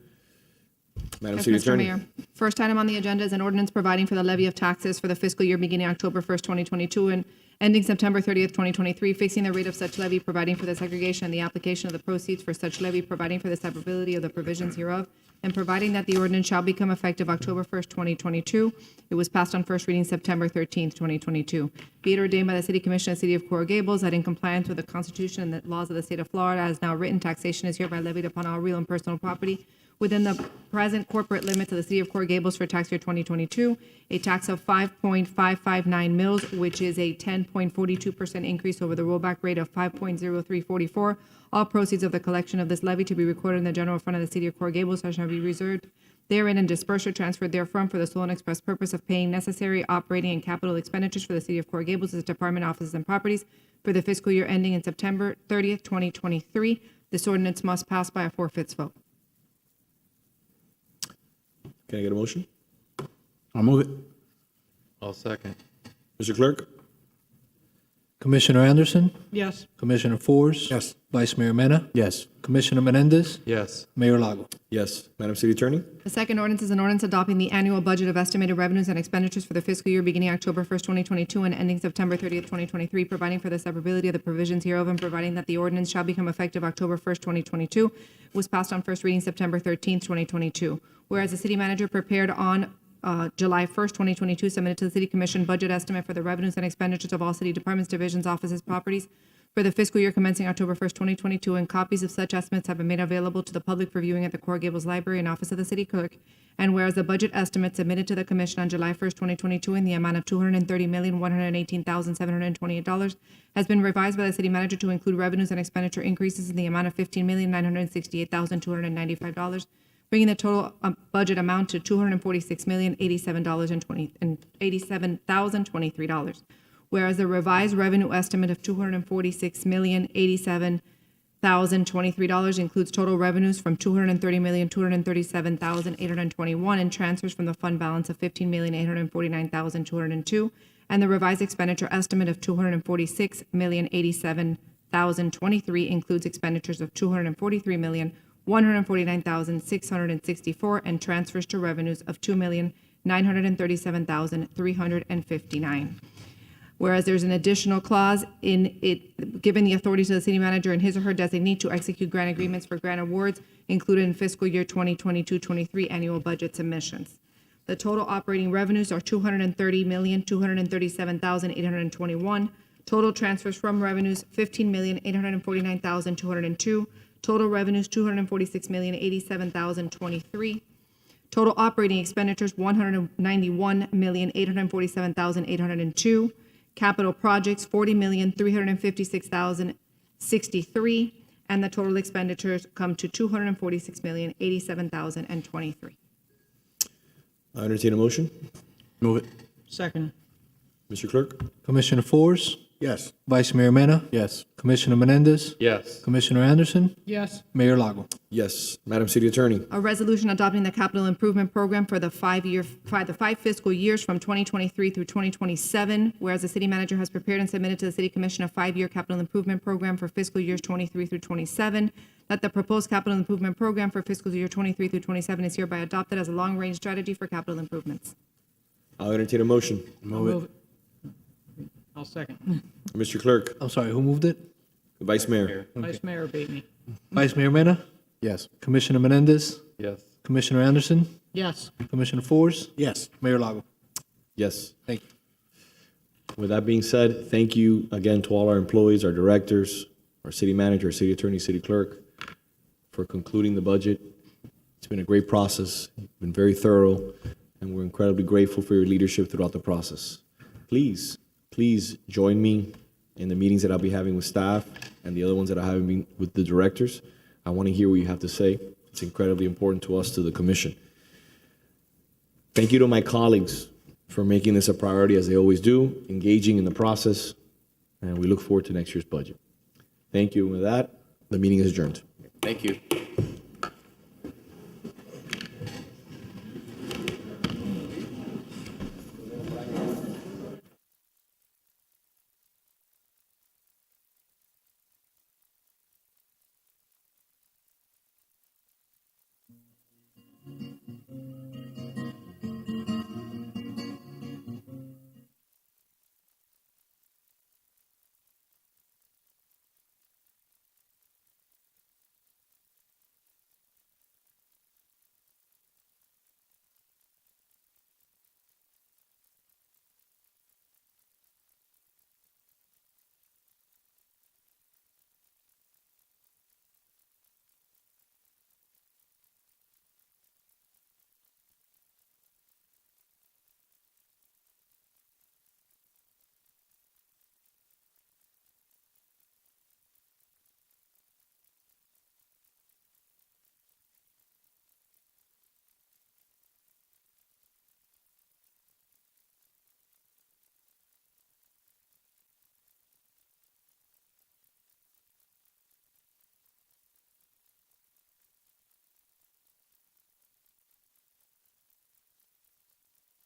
Speaker 1: Madam
Speaker 11: Yes,
Speaker 1: City
Speaker 11: Mr.
Speaker 1: Attorney.
Speaker 11: Mayor. First item on the agenda is an ordinance providing for the levy of taxes for the fiscal year beginning October 1st, 2022 and ending September 30th, 2023, fixing the rate of such levy, providing for the segregation and the application of the proceeds for such levy, providing for the severability of the provisions hereof, and providing that the ordinance shall become effective October 1st, 2022. It was passed on first reading September 13th, 2022. Be it ordained by the City Commission of the City of Coral Gables that in compliance with the Constitution and the laws of the state of Florida, as now written, taxation is hereby levied upon all real and personal property within the present corporate limits of the City of Coral Gables for tax year 2022, a tax of 5.559 mils, which is a 10.42% increase over the rollback rate of 5.0344. All proceeds of the collection of this levy to be recorded in the general fund of the City of Coral Gables shall be reserved therein and dispersed or transferred therefrom for the sole and express purpose of paying necessary operating and capital expenditures for the City of Coral Gables, its department, offices, and properties for the fiscal year ending in September 30th, 2023. This ordinance must pass by a 4/5 vote.
Speaker 1: Can I get a motion?
Speaker 5: I'll move it.
Speaker 7: I'll second.
Speaker 1: Mr. Clerk?
Speaker 7: Commissioner Anderson,
Speaker 2: Yes.
Speaker 7: Commissioner Force.
Speaker 5: Yes.
Speaker 7: Vice Mayor Mena,
Speaker 5: Yes.
Speaker 7: Commissioner Menendez,
Speaker 6: Yes.
Speaker 7: Mayor Lago.
Speaker 1: Yes. Madam City Attorney?
Speaker 11: The second ordinance is an ordinance adopting the annual budget of estimated revenues and expenditures for the fiscal year beginning October 1st, 2022 and ending September 30th, 2023, providing for the severability of the provisions hereof and providing that the ordinance shall become effective October 1st, 2022. It was passed on first reading September 13th, 2022. Whereas the city manager prepared on July 1st, 2022, submitted to the City Commission budget estimate for the revenues and expenditures of all city departments, divisions, offices, properties for the fiscal year commencing October 1st, 2022, and copies of such estimates have been made available to the public for viewing at the Coral Gables Library and Office of the City Clerk. And whereas the budget estimate submitted to the Commission on July 1st, 2022, in the amount of $230,118,728 has been revised by the City Manager to include revenues and expenditure increases in the amount of $15,968,295, bringing the total budget amount to $246,087,023. Whereas the revised revenue estimate of $246,087,023 includes total revenues from $230,237,821 and transfers from the fund balance of $15,849,202, and the revised expenditure estimate of $246,087,023 includes expenditures of $243,149,664 and transfers to revenues of $2,937,359. Whereas there's an additional clause in it giving the authority to the city manager and his or her designee to execute grant agreements for grant awards included in fiscal year 2022-23 annual budget submissions. The total operating revenues are $230,237,821. Total transfers from revenues, $15,849,202. Total revenues, $246,087,023. Total operating expenditures, $191,847,802. Capital projects, $40,356,063. And the total expenditures come to $246,087,023.
Speaker 1: I entertain a motion.
Speaker 5: Move it.
Speaker 2: Second.
Speaker 1: Mr. Clerk?
Speaker 7: Commissioner Force.
Speaker 5: Yes.
Speaker 7: Vice Mayor Mena,
Speaker 5: Yes.
Speaker 7: Commissioner Menendez,
Speaker 6: Yes.
Speaker 7: Commissioner Anderson,
Speaker 2: Yes.
Speaker 7: Mayor Lago.
Speaker 1: Yes. Madam City Attorney?
Speaker 11: A resolution adopting the capital improvement program for the five fiscal years from 2023 through 2027, whereas the city manager has prepared and submitted to the City Commission a 5-year capital improvement program for fiscal years 23 through 27, that the proposed capital improvement program for fiscal year 23 through 27 is hereby adopted as a long-range strategy for capital improvements.
Speaker 1: I'll entertain a motion.
Speaker 5: Move it.
Speaker 2: I'll second.
Speaker 1: Mr. Clerk?
Speaker 7: I'm sorry, who moved it?
Speaker 1: Vice Mayor?
Speaker 2: Vice Mayor beat me.
Speaker 7: Vice Mayor Mena,
Speaker 5: Yes.
Speaker 7: Commissioner Menendez,
Speaker 6: Yes.
Speaker 7: Commissioner Anderson,
Speaker 2: Yes.
Speaker 7: Commissioner Force,
Speaker 5: Yes.
Speaker 7: Mayor Lago.
Speaker 1: Yes.
Speaker 7: Thank you.
Speaker 1: With that being said, thank you again to all our employees, our directors, our city manager, our city attorney, city clerk, for concluding the budget. It's been a great process, been very thorough, and we're incredibly grateful for your leadership throughout the process. Please join me in the meetings that I'll be having with staff and the other ones that I'm having with the directors. I want to hear what you have to say. It's incredibly important to us, to the commission. Thank you to my colleagues for making this a priority, as they always do, engaging in the process, and we look forward to next year's budget. Thank you. With that, the meeting is adjourned.
Speaker 3: Thank you.